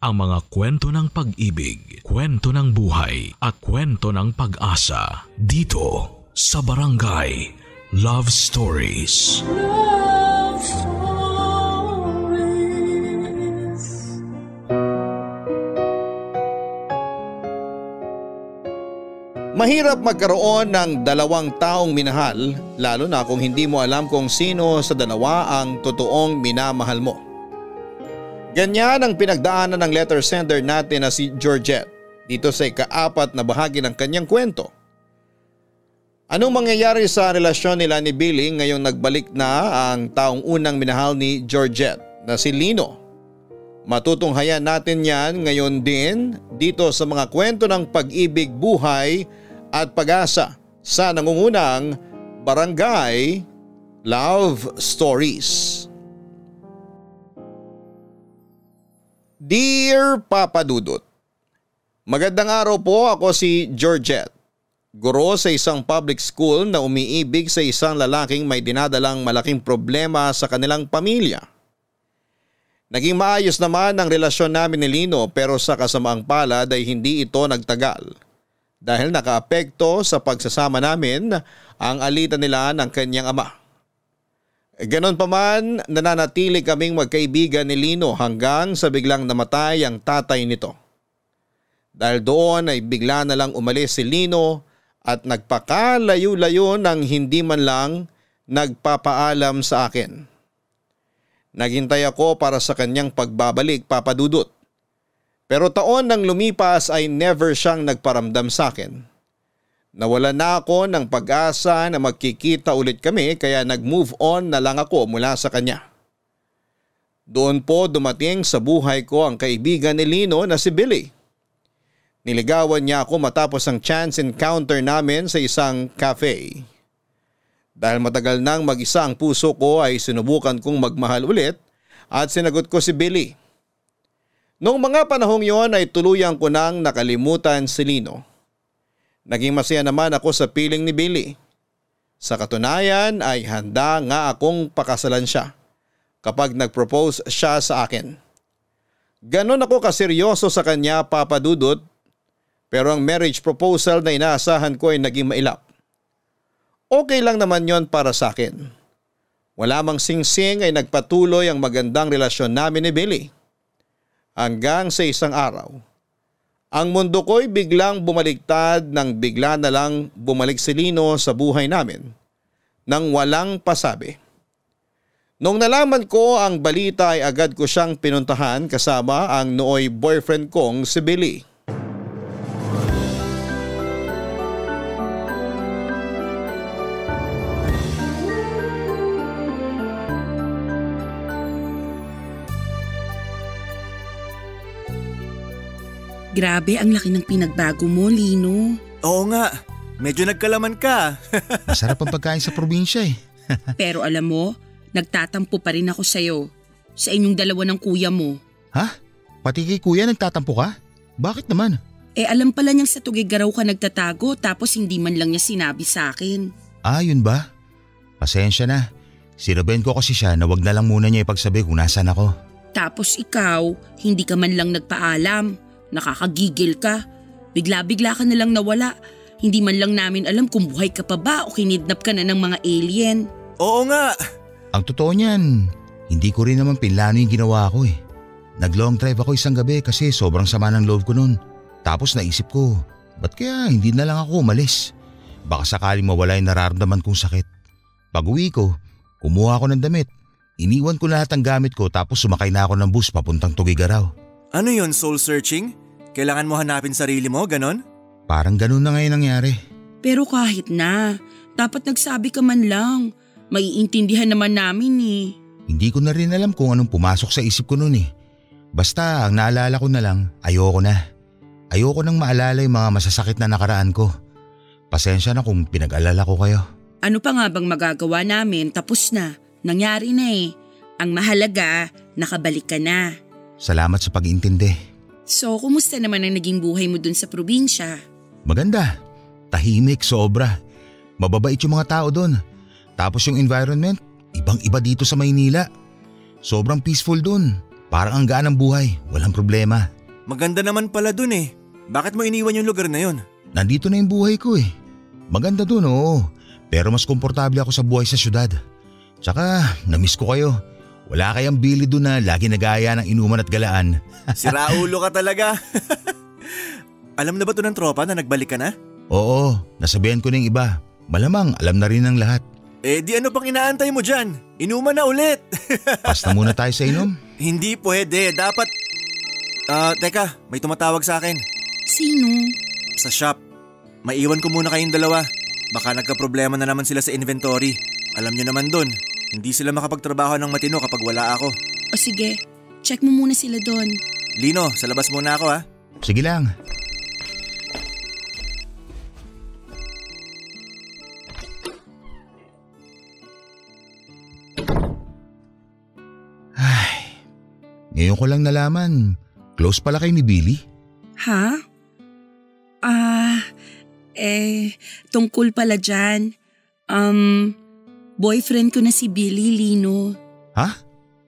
ang mga kwento ng pag-ibig, kwento ng buhay at kwento ng pag-asa dito sa Barangay Love Stories. Love Stories. Mahirap magkaroon ng dalawang taong minahal, lalo na kung hindi mo alam kung sino sa dalawa ang totoong minamahal mo. Ganyan ang pinagdaanan ng letter sender natin na si Georgette dito sa ika-4 na bahagi ng kanyang kwento. Anong mangyayari sa relasyon nila ni Billy ngayong nagbalik na ang taong unang minahal ni Georgette na si Lino? Matutunghayan natin yan ngayon din dito sa mga kwento ng pag-ibig, buhay at pag-asa sa nangungunang Barangay Love Stories. Dear Papa Dudut, magandang araw po, ako si Georgette. Guro sa isang public school na umiibig sa isang lalaking may dinadalang malaking problema sa kanilang pamilya. Naging maayos naman ang relasyon namin ni Lino pero sa kasamaang palad ay hindi ito nagtagal dahil nakaapekto sa pagsasama namin ang alitan nila ng kanyang ama. Ganon pa man, nananatili kaming magkaibigan ni Lino hanggang sa biglang namatay ang tatay nito. Dahil doon ay bigla na lang umalis si Lino at nagpakalayo-layo nang hindi man lang nagpapaalam sa akin. Naghintay ako para sa kanyang pagbabalik, Papa Dudut. Pero taon nang lumipas ay never siyang nagparamdam sa akin. Nawala na ako ng pag-asa na magkikita ulit kami kaya nag-move on na lang ako mula sa kanya. Doon po dumating sa buhay ko ang kaibigan ni Lino na si Billy. Niligawan niya ako matapos ang chance encounter namin sa isang cafe. Dahil matagal nang mag-isa ang puso ko ay sinubukan kong magmahal ulit at sinagot ko si Billy. Noong mga panahong yon ay tuluyang ko nang nakalimutan si Lino. Naging masaya naman ako sa piling ni Billy. Sa katunayan ay handa nga akong pakasalan siya kapag nag-propose siya sa akin. Ganon ako kaseryoso sa kanya, Papa Dudut, pero ang marriage proposal na inaasahan ko ay naging mailap. Okay lang naman yon para sa akin. Wala mang singsing ay nagpatuloy ang magandang relasyon namin ni Billy. Hanggang sa isang araw, ang mundo ko'y biglang bumaliktad nang bigla na lang bumalik si Lino sa buhay namin nang walang pasabi. Nung nalaman ko ang balita ay agad ko siyang pinuntahan kasama ang nooy boyfriend kong si Billy. Grabe, ang laki ng pinagbago mo, Lino. Oo nga, medyo nagkalaman ka. Masarap ang pagkain sa probinsya eh. Pero alam mo, nagtatampo pa rin ako sa'yo. Sa inyong dalawa ng kuya mo. Ha? Pati kay kuya nagtatampo ka? Bakit naman? Alam pala niyang sa Tugigaraw ka nagtatago tapos hindi man lang niya sinabi sa akin. Ah, yun ba? Pasensya na. Sinabihan ko kasi siya na wag na lang muna niya ipagsabi kung nasaan ako. Tapos ikaw, hindi ka man lang nagpaalam. Nakakagigil ka. Bigla-bigla ka na lang nawala. Hindi man lang namin alam kung buhay ka pa ba o kinidnap ka na ng mga alien. Oo nga. Ang totoo niyan, hindi ko rin naman pinlano yung ginawa ko eh. Nag-long drive ako isang gabi kasi sobrang sama ng loob ko noon. Tapos naisip ko, ba't kaya hindi na lang ako umalis? Baka sakaling mawala yung nararamdaman kong sakit. Pag uwi ko, kumuha ako ng damit. Iniwan ko lahat ng gamit ko tapos sumakay na ako ng bus papuntang Tugigaraw. Ano yun, soul searching? Kailangan mo hanapin sarili mo, ganon? Parang ganon na ngayon nangyari. Pero kahit na, dapat nagsabi ka man lang. Maiintindihan naman namin eh. Hindi ko na rin alam kung anong pumasok sa isip ko noon eh. Basta ang naalala ko na lang, ayoko na. Ayoko nang maalala yung mga masasakit na nakaraan ko. Pasensya na kung pinag-alala ko kayo. Ano pa nga bang magagawa namin? Tapos na. Nangyari na eh. Ang mahalaga, nakabalik ka na. Salamat sa pag-iintindi. So, kumusta naman ang naging buhay mo dun sa probinsya? Maganda. Tahimik, sobra. Mababait yung mga tao dun. Tapos yung environment, ibang-iba dito sa Maynila. Sobrang peaceful dun. Parang ang gaan ng buhay, walang problema. Maganda naman pala dun eh. Bakit mo iniwan yung lugar na yun? Nandito na yung buhay ko eh. Maganda dun oo, pero mas komportable ako sa buhay sa syudad. Tsaka namiss ko kayo. Wala kayang Billy dun na lagi nag-aaya ng inuman at galaan. Si Raulo ka talaga. Alam na ba to ng tropa na nagbalik ka na? Oo, nasabihan ko ng iba. Malamang alam na rin ng lahat. Eh di ano pang inaantay mo dyan? Inuman na ulit. Basta muna tayo sa inom. Hindi pwede, dapat… teka, may tumatawag sa akin. Sino? Sa shop. Maiwan ko muna kayong dalawa. Baka nagka-problema na naman sila sa inventory. Alam nyo naman dun, hindi sila makapagtrabaho ng matino kapag wala ako. O sige, check mo muna sila doon. Lino, sa labas muna ako ha. Sige lang. Ngayon ko lang nalaman, close pala kay ni Billy. Ha? Tungkol pala dyan. Boyfriend ko na si Billy, Lino. Ha?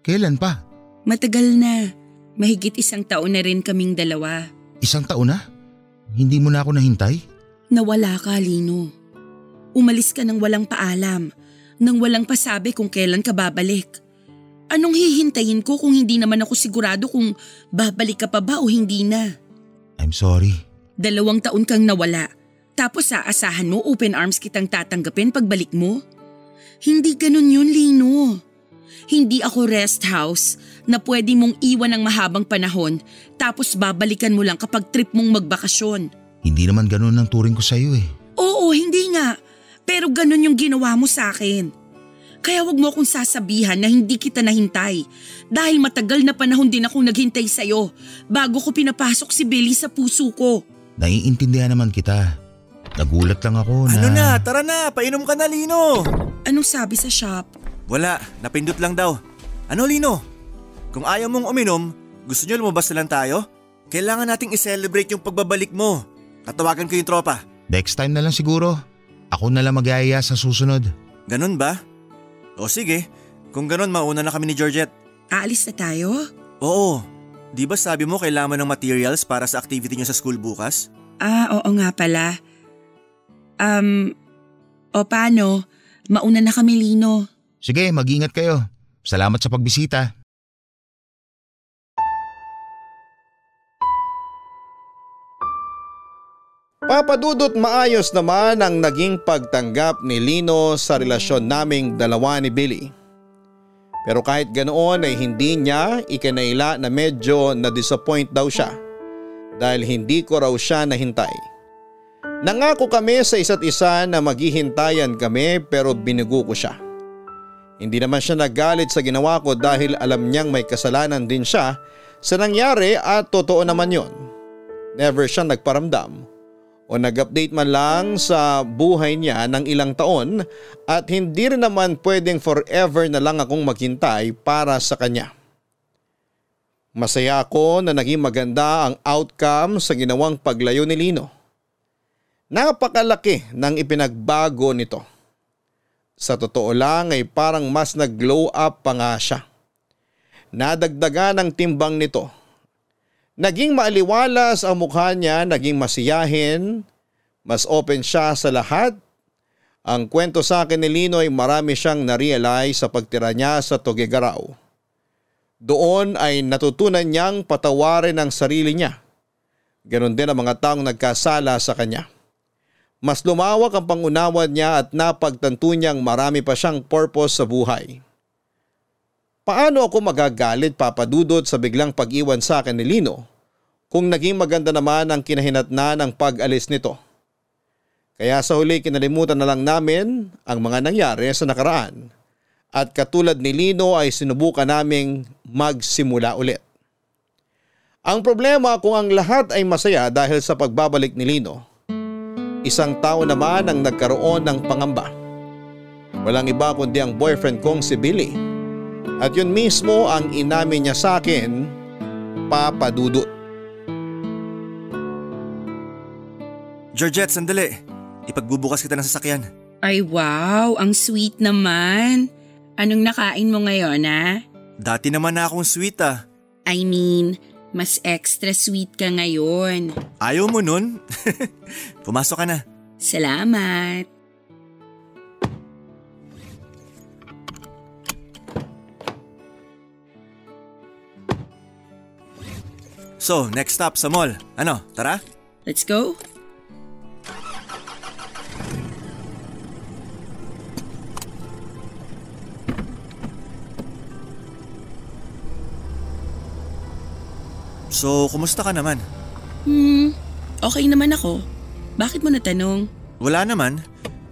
Kailan pa? Matagal na. Mahigit 1 taon na rin kaming dalawa. 1 taon na? Hindi mo na ako nahintay? Nawala ka, Lino. Umalis ka nang walang paalam, nang walang pasabi kung kailan ka babalik. Anong hihintayin ko kung hindi naman ako sigurado kung babalik ka pa ba o hindi na? I'm sorry. 2 taon kang nawala. Tapos aasahan mo open arms kitang tatanggapin pagbalik mo? Hindi ganun yun, Lino. Hindi ako rest house na pwede mong iwan ng mahabang panahon tapos babalikan mo lang kapag trip mong magbakasyon. Hindi naman ganun ang turing ko sa'yo eh. Oo, hindi nga. Pero ganun yung ginawa mo sa akin. Kaya wag mo akong sasabihan na hindi kita nahintay dahil matagal na panahon din akong naghintay sa'yo bago ko pinapasok si Billy sa puso ko. Naiintindihan naman kita. Nagulat lang ako na… Ano na, tara na, painom ka na Lino. Anong sabi sa shop? Wala, napindot lang daw. Ano Lino? Kung ayaw mong uminom, gusto nyo lumabas na lang tayo? Kailangan nating i-celebrate yung pagbabalik mo. Tatawagan ko yung tropa. Next time na lang siguro. Ako na lang mag-aaya sa susunod. Ganun ba? O sige, kung ganun mauna na kami ni Georgette. Aalis na tayo? Oo, di ba sabi mo kailangan ng materials para sa activity niyo sa school bukas? Oo nga pala. O paano? Mauna na kami, Lino. Sige, mag-ingat kayo. Salamat sa pagbisita. Papadudot maayos naman ang naging pagtanggap ni Lino sa relasyon naming dalawa ni Billy. Pero kahit ganoon ay hindi niya ikinaila na medyo na-disappoint daw siya dahil hindi ko raw siya nahintay. Nangako kami sa isa't isa na maghihintayan kami pero binugo ko siya. Hindi naman siya nagalit sa ginawa ko dahil alam niyang may kasalanan din siya sa nangyari at totoo naman yon. Never siya nagparamdam o nag-update man lang sa buhay niya ng ilang taon at hindi rin naman pwedeng forever na lang akong maghintay para sa kanya. Masaya ako na naging maganda ang outcome sa ginawang paglayo ni Lino. Napakalaki ng ipinagbago nito. Sa totoo lang ay parang mas nag-glow up pa nga siya. Nadagdagan ng timbang nito. Naging maaliwalas ang mukha niya, naging masiyahin, mas open siya sa lahat. Ang kwento sa akin ni Lino ay marami siyang na-realize sa pagtira niya sa Tuguegarao. Doon ay natutunan niyang patawarin ang sarili niya. Ganon din ang mga taong nagkasala sa kanya. Mas lumawak ang pangunawa niya at napagtanto niyang marami pa siyang purpose sa buhay. Paano ako magagalit, Papadudot, sa biglang pag-iwan sa akin ni Lino kung naging maganda naman ang kinahinatnan ng pag-alis nito? Kaya sa huli kinalimutan na lang namin ang mga nangyari sa nakaraan at katulad ni Lino ay sinubukan naming magsimula ulit. Ang problema kung ang lahat ay masaya dahil sa pagbabalik ni Lino, isang tao naman ang nagkaroon ng pangamba. Walang iba kundi ang boyfriend kong si Billy. At yun mismo ang inamin niya sa akin, Papadudot. Georgette, sandali. Ipagbubukas kita ng sasakyan. Ay wow, ang sweet naman. Anong nakain mo ngayon ha? Dati naman na akong sweet ah. I mean, mas extra sweet ka ngayon. Ayaw mo nun? Pumasok ka na. Salamat. So, next stop sa mall. Ano, tara? Let's go. So, kumusta ka naman? Okay naman ako. Bakit mo natanong? Wala naman.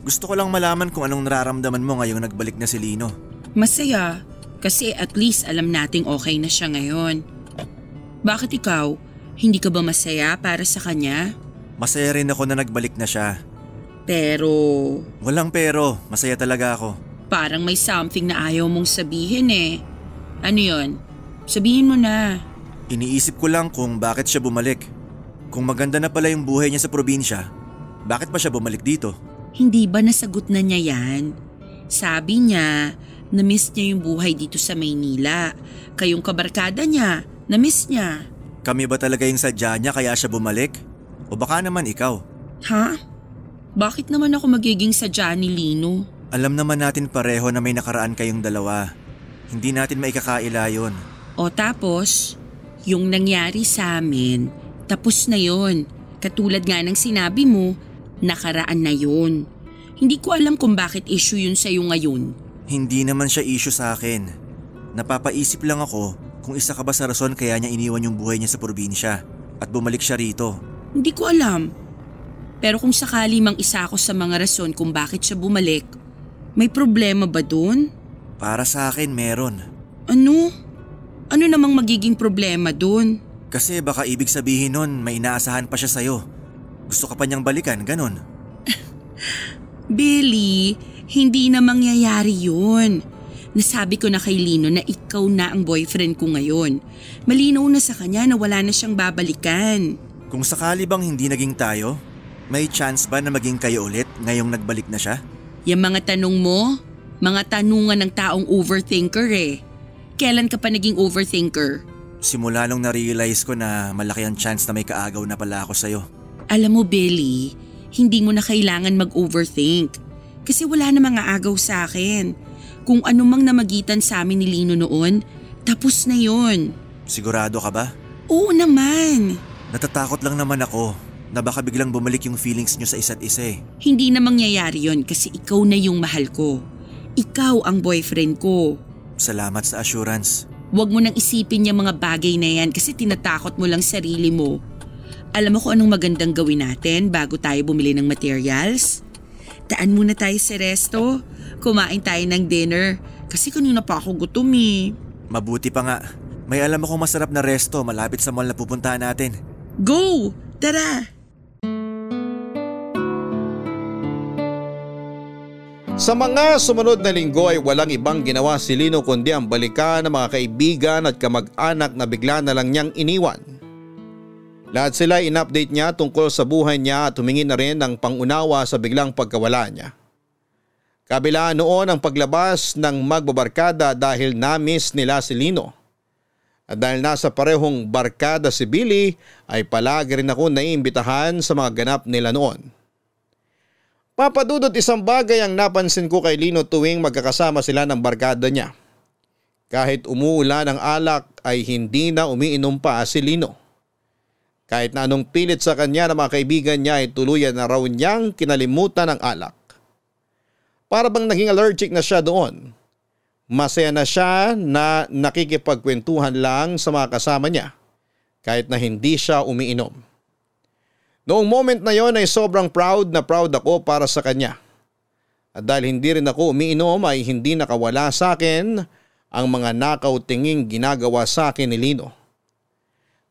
Gusto ko lang malaman kung anong nararamdaman mo ngayong nagbalik na si Lino. Masaya. Kasi at least alam nating okay na siya ngayon. Bakit ikaw? Hindi ka ba masaya para sa kanya? Masaya rin ako na nagbalik na siya. Pero Walang pero, masaya talaga ako. parang may something na ayaw mong sabihin eh. Ano yon? Sabihin mo na. Iniisip ko lang kung bakit siya bumalik. Kung maganda na pala yung buhay niya sa probinsya, bakit pa siya bumalik dito? Hindi ba nasagot na niya yan? Sabi niya, na-miss niya yung buhay dito sa Maynila. Kayong kabarkada niya, na-miss niya. Kami ba talaga yung sadya niya kaya siya bumalik? O baka naman ikaw? Ha? Bakit naman ako magiging sadya ni Lino? Alam naman natin pareho na may nakaraan kayong dalawa. Hindi natin maikakaila yun. O tapos, yung nangyari sa amin, tapos na yon. Katulad nga ng sinabi mo, nakaraan na yon. Hindi ko alam kung bakit issue yun sa'yo ngayon. Hindi naman siya issue sa akin. Napapaisip lang ako kung isa ka ba sa rason kaya niya iniwan yung buhay niya sa probinsya at bumalik siya rito. Hindi ko alam. Pero kung sakali mang isa ako sa mga rason kung bakit siya bumalik, may problema ba dun? Para sa akin meron. Ano? Ano namang magiging problema dun? Kasi baka ibig sabihin nun may inaasahan pa siya sa'yo. Gusto ka pa niyang balikan, ganun. Billy, hindi na mangyayari yun. Nasabi ko na kay Lino na ikaw na ang boyfriend ko ngayon. Malinaw na sa kanya na wala na siyang babalikan. Kung sakali bang hindi naging tayo, may chance ba na maging kayo ulit ngayong nagbalik na siya? Yung mga tanong mo, mga tanungan ng taong overthinker eh. Kailan ka pa naging overthinker? Simula nung na-realize ko na malaki ang chance na may kaagaw na pala ako sa'yo. Alam mo Billy, hindi mo na kailangan mag-overthink. Kasi wala na mga agaw sa akin. Kung ano mang namagitan sa amin ni Lino noon, tapos na yon. Sigurado ka ba? Oo naman. Natatakot lang naman ako na baka biglang bumalik yung feelings nyo sa isa't isa eh. Hindi na mangyayari yon kasi ikaw na yung mahal ko. Ikaw ang boyfriend ko. Salamat sa assurance. Huwag mo nang isipin yung mga bagay na yan kasi tinatakot mo lang sarili mo. Alam mo kung anong magandang gawin natin bago tayo bumili ng materials? Daan muna tayo sa resto. Kumain tayo ng dinner kasi kanina pa ako gutom eh. Mabuti pa nga. May alam akong masarap na resto malapit sa mall na pupuntahan natin. Go! Tara! Sa mga sumunod na linggo ay walang ibang ginawa si Lino kundi ang balikan ng mga kaibigan at kamag-anak na bigla na lang niyang iniwan. Lahat sila in-update niya tungkol sa buhay niya at humingi na rin ng pangunawa sa biglang pagkawala niya. Kabila noon ang paglabas ng magbabarkada dahil na-miss nila si Lino. At dahil nasa parehong barkada si Billy ay palagi rin ako naiimbitahan sa mga ganap nila noon. Papadudot isang bagay ang napansin ko kay Lino tuwing magkakasama sila ng barkada niya. Kahit umuulan ang alak ay hindi na umiinom pa si Lino. Kahit na anong pilit sa kanya ng mga kaibigan niya ay tuluyan na raw niyang kinalimutan ang alak. Para bang naging allergic na siya doon. Masaya na siya na nakikipagkwentuhan lang sa mga kasama niya kahit na hindi siya umiinom. Noong moment na yon ay sobrang proud na proud ako para sa kanya. At dahil hindi rin ako umiinom ay hindi nakawala sa akin ang mga nakaw tinging ginagawa sa akin ni Lino.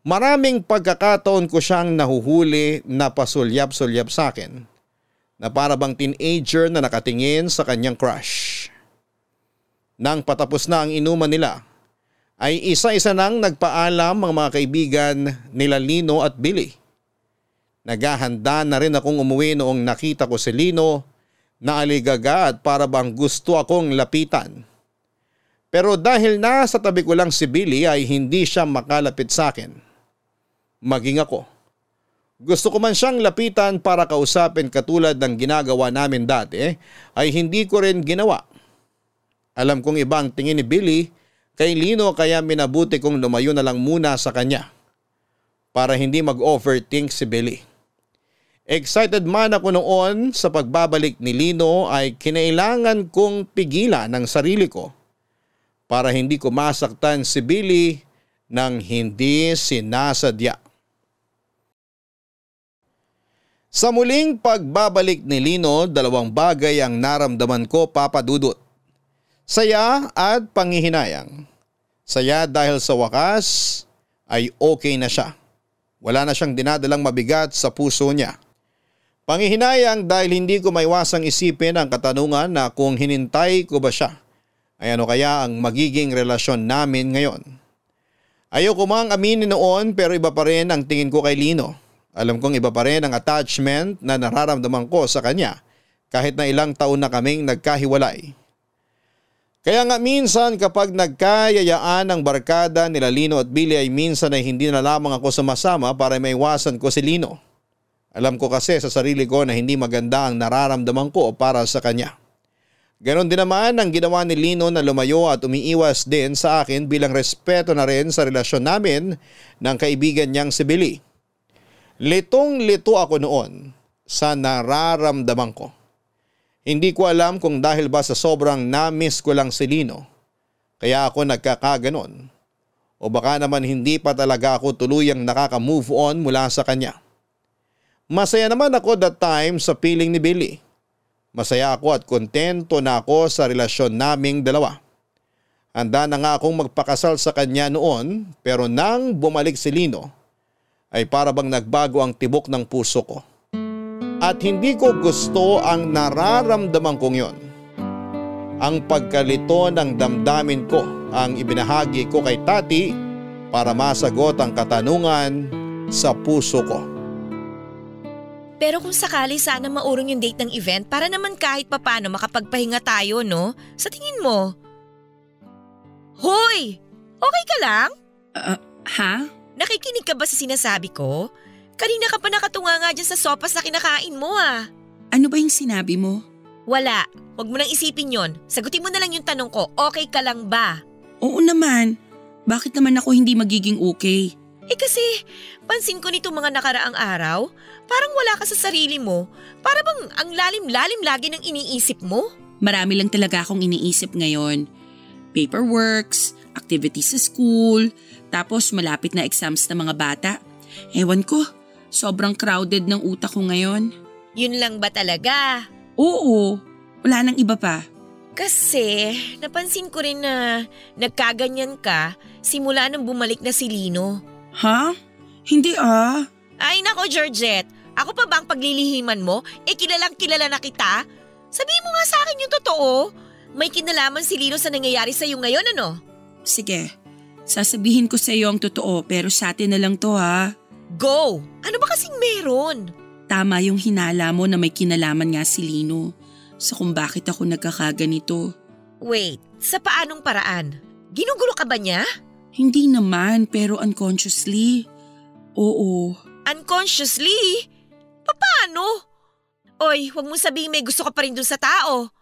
Maraming pagkakataon ko siyang nahuhuli na pasulyap-sulyap sa akin na para bang teenager na nakatingin sa kanyang crush. Nang patapos na ang inuman nila ay isa-isa nang nagpaalam ang mga kaibigan nila Lino at Billy. Naghahanda na rin akong umuwi noong nakita ko si Lino na aligaga at para bang gusto akong lapitan. Pero dahil nasa tabi ko lang si Billy ay hindi siya makalapit sa akin. Maging ako. Gusto ko man siyang lapitan para kausapin katulad ng ginagawa namin dati ay hindi ko rin ginawa. Alam kong iba ang tingin ni Billy kay Lino kaya minabuti kong lumayo na lang muna sa kanya para hindi mag-overthink si Billy. Excited man ako noon sa pagbabalik ni Lino ay kinailangan kong pigilan ang sarili ko para hindi ko masaktan si Billy nang hindi sinasadya. Sa muling pagbabalik ni Lino, dalawang bagay ang naramdaman ko, Papa Dudut. Saya at panghihinayang. Saya dahil sa wakas ay okay na siya. Wala na siyang dinadalang mabigat sa puso niya. Panghihinayang dahil hindi ko maiwasang isipin ang katanungan na kung hinintay ko ba siya, ay ano kaya ang magiging relasyon namin ngayon. Ayoko mang aminin noon pero iba pa rin ang tingin ko kay Lino. Alam kong iba pa rin ang attachment na nararamdaman ko sa kanya kahit na ilang taon na kaming nagkahiwalay. Kaya nga minsan kapag nagkayayaan ang barkada nila Lino at Billy ay minsan ay hindi na lamang ako sumasama para maiwasan ko si Lino. Alam ko kasi sa sarili ko na hindi maganda ang nararamdaman ko para sa kanya. Ganon din naman ang ginawa ni Lino na lumayo at umiiwas din sa akin bilang respeto na rin sa relasyon namin ng kaibigan niyang si Billy. Litong-lito ako noon sa nararamdaman ko. Hindi ko alam kung dahil ba sa sobrang na-miss ko lang si Lino kaya ako nagkakaganon o baka naman hindi pa talaga ako tuluyang nakaka-move on mula sa kanya. Masaya naman ako that time sa piling ni Billy. Masaya ako at kontento na ako sa relasyon naming dalawa. Handa na nga akong magpakasal sa kanya noon pero nang bumalik si Lino ay para bang nagbago ang tibok ng puso ko. At hindi ko gusto ang nararamdaman kong yon. Ang pagkalito ng damdamin ko ang ibinahagi ko kay Tati para masagot ang katanungan sa puso ko. Pero kung sakali sana maurong yung date ng event para naman kahit papano makapagpahinga tayo, no? Sa tingin mo? Hoy! Okay ka lang? Ha? Nakikinig ka ba sa sinasabi ko? Kanina ka pa nakatunga nga dyan sa sopas na kinakain mo ah. Ano ba yung sinabi mo? Wala. Huwag mo nang isipin yon. Sagutin mo na lang yung tanong ko, okay ka lang ba? Oo naman. Bakit naman ako hindi magiging okay? Kasi pansin ko nito mga nakaraang araw, parang wala ka sa sarili mo. Para bang ang lalim-lalim lagi ng iniisip mo? Marami lang talaga akong iniisip ngayon. Paperworks, activities sa school, tapos malapit na exams ng mga bata. Ewan ko, sobrang crowded ng utak ko ngayon. Yun lang ba talaga? Oo, wala nang iba pa. Kasi napansin ko rin na nagkaganyan ka simula nang bumalik na si Lino. Ha? Hindi ah. Ay nako Georgette, ako pa ba ang paglilihiman mo? Kilalang kilala na kita? Sabihin mo nga sa akin yung totoo. May kinalaman si Lino sa nangyayari sa'yo ngayon ano? Sige, sasabihin ko sa iyo ang totoo pero sa atin na lang to ha. Go! Ano ba kasing meron? Tama yung hinala mo na may kinalaman nga si Lino sa kung bakit ako nagkakaganito. Wait, sa paanong paraan? Ginugulo ka ba niya? Hindi naman pero unconsciously. Oo. Unconsciously? Paano? Oy, huwag mo sabihin may gusto ka pa rin dun sa tao.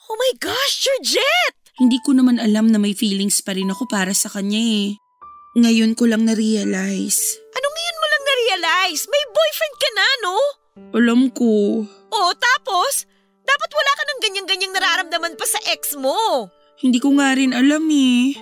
Oh my gosh, Georgette! Hindi ko naman alam na may feelings pa rin ako para sa kanya eh. Ngayon ko lang na-realize. Anong ngayon mo lang na-realize? May boyfriend ka na, no? Alam ko. Oh, tapos? Dapat wala ka ng ganyang-ganyang nararamdaman pa sa ex mo. Hindi ko nga rin alam eh.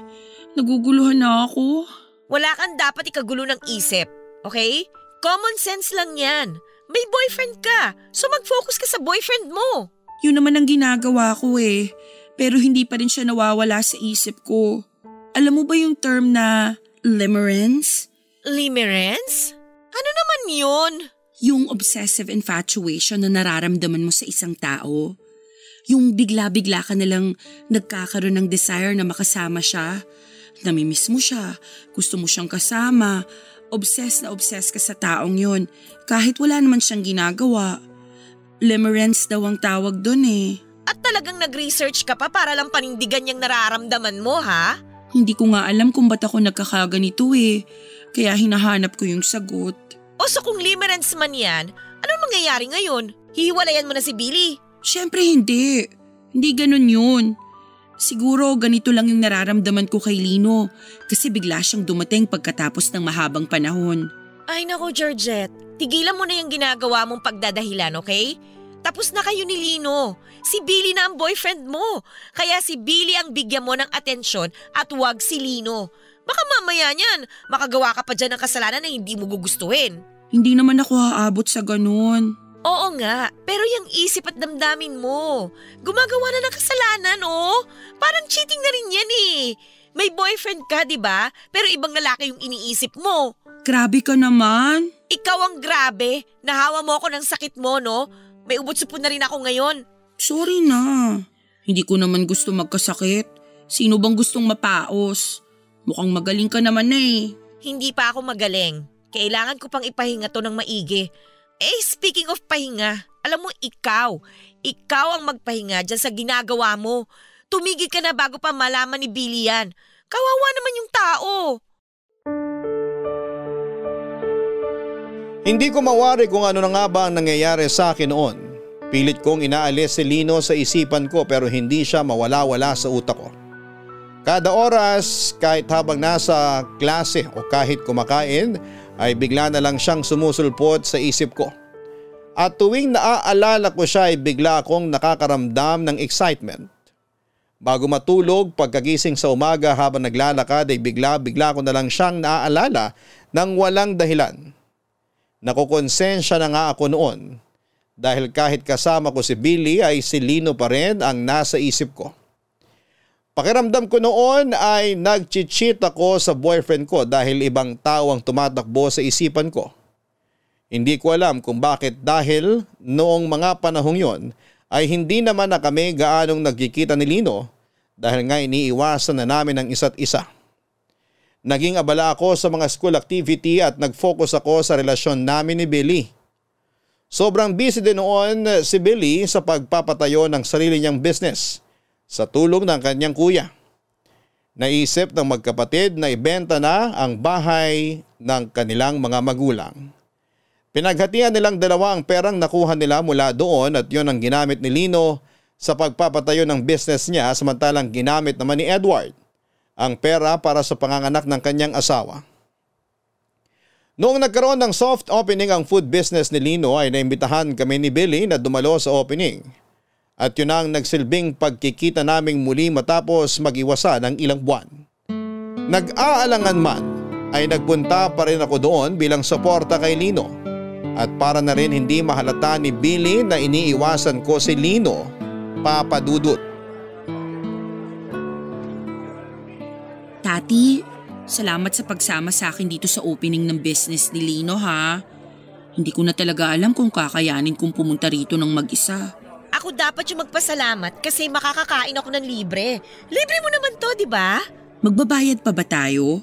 Naguguluhan na ako. Wala kang dapat ikagulo ng isip, okay? Common sense lang yan. May boyfriend ka, so mag-focus ka sa boyfriend mo. Yun naman ang ginagawa ko eh. Pero hindi pa rin siya nawawala sa isip ko. Alam mo ba yung term na limerence? Limerence? Ano naman yun? Yung obsessive infatuation na nararamdaman mo sa isang tao. Yung bigla-bigla ka nalang nagkakaroon ng desire na makasama siya. Namimiss mo siya, gusto mo siyang kasama, obsessed ka sa taong yun kahit wala naman siyang ginagawa. Limerence daw ang tawag doon eh. At talagang nag-research ka pa para lang panindigan yung nararamdaman mo, ha? Hindi ko nga alam kung ba't ako nagkakaganito eh. Kaya hinahanap ko yung sagot. O so kung limerence man yan, anong mangyayari ngayon? Hihiwalayan mo na si Billy? Siyempre hindi. Hindi ganun yun. Siguro ganito lang yung nararamdaman ko kay Lino kasi bigla siyang dumating pagkatapos ng mahabang panahon. Ay nako, Georgette. Tigilan mo na yung ginagawa mong pagdadahilan, okay? Tapos na kayo ni Lino. Si Billy na ang boyfriend mo. Kaya si Billy ang bigyan mo ng atensyon at wag si Lino. Baka mamaya niyan, makagawa ka pa dyan ng kasalanan na hindi mo gugustuhin. Hindi naman ako haabot sa ganun. Oo nga, pero yung isip at damdamin mo. Gumagawa na ng kasalanan, oh. Parang cheating na rin yan eh. May boyfriend ka, di ba? Pero ibang lalaki yung iniisip mo. Grabe ka naman. Ikaw ang grabe. Nahawa mo ako ng sakit mo, no? May ubot-supon na rin ako ngayon. Sorry na. Hindi ko naman gusto magkasakit. Sino bang gustong mapaos? Mukhang magaling ka naman na eh. Hindi pa ako magaling. Kailangan ko pang ipahinga to ng maigi. Eh, speaking of pahinga, alam mo ikaw ang magpahinga dyan sa ginagawa mo. Tumigil ka na bago pa malaman ni Billy yan. Kawawa naman yung tao. Hindi ko mawari kung ano na nga ba ang nangyayari sa akin noon. Pilit kong inaalis si Lino sa isipan ko pero hindi siya mawala-wala sa utak ko. Kada oras, kahit habang nasa klase o kahit kumakain, ay bigla na lang siyang sumusulpot sa isip ko. At tuwing naaalala ko siya ay bigla akong nakakaramdam ng excitement. Bago matulog, pagkagising sa umaga habang naglalakad ay bigla ko na lang siyang naaalala ng walang dahilan. Nakukonsensya na nga ako noon dahil kahit kasama ko si Billy ay si Lino pa rin ang nasa isip ko. Pakiramdam ko noon ay nag-cheat ako sa boyfriend ko dahil ibang tao ang tumatakbo sa isipan ko. Hindi ko alam kung bakit dahil noong mga panahong yon ay hindi naman na kami gaanong nagkikita ni Lino dahil nga iniiwasan na namin ang isa't isa. Naging abala ako sa mga school activity at nag-focus ako sa relasyon namin ni Billy. Sobrang busy din noon si Billy sa pagpapatayo ng sarili niyang business sa tulong ng kanyang kuya. Naisip ng magkapatid na ibenta na ang bahay ng kanilang mga magulang. Pinaghatian nilang dalawa ang perang nakuha nila mula doon at yon ang ginamit ni Lino sa pagpapatayo ng business niya samantalang ginamit naman ni Edward ang pera para sa panganganak ng kanyang asawa. Noong nagkaroon ng soft opening ang food business ni Lino ay naimbitahan kami ni Billy na dumalo sa opening. At yun ang nagsilbing pagkikita naming muli matapos mag-iwasa ng ilang buwan. Nag-aalangan man ay nagpunta pa rin ako doon bilang suporta kay Lino. At para na rin hindi mahalata ni Billy na iniiwasan ko si Lino, Papa Dudut. Tati, salamat sa pagsama sa akin dito sa opening ng business ni Lino ha. Hindi ko na talaga alam kung kakayanin kong pumunta rito ng mag-isa. Ako dapat yung magpasalamat kasi makakakain ako ng libre. Libre mo naman to, di ba? Magbabayad pa ba tayo?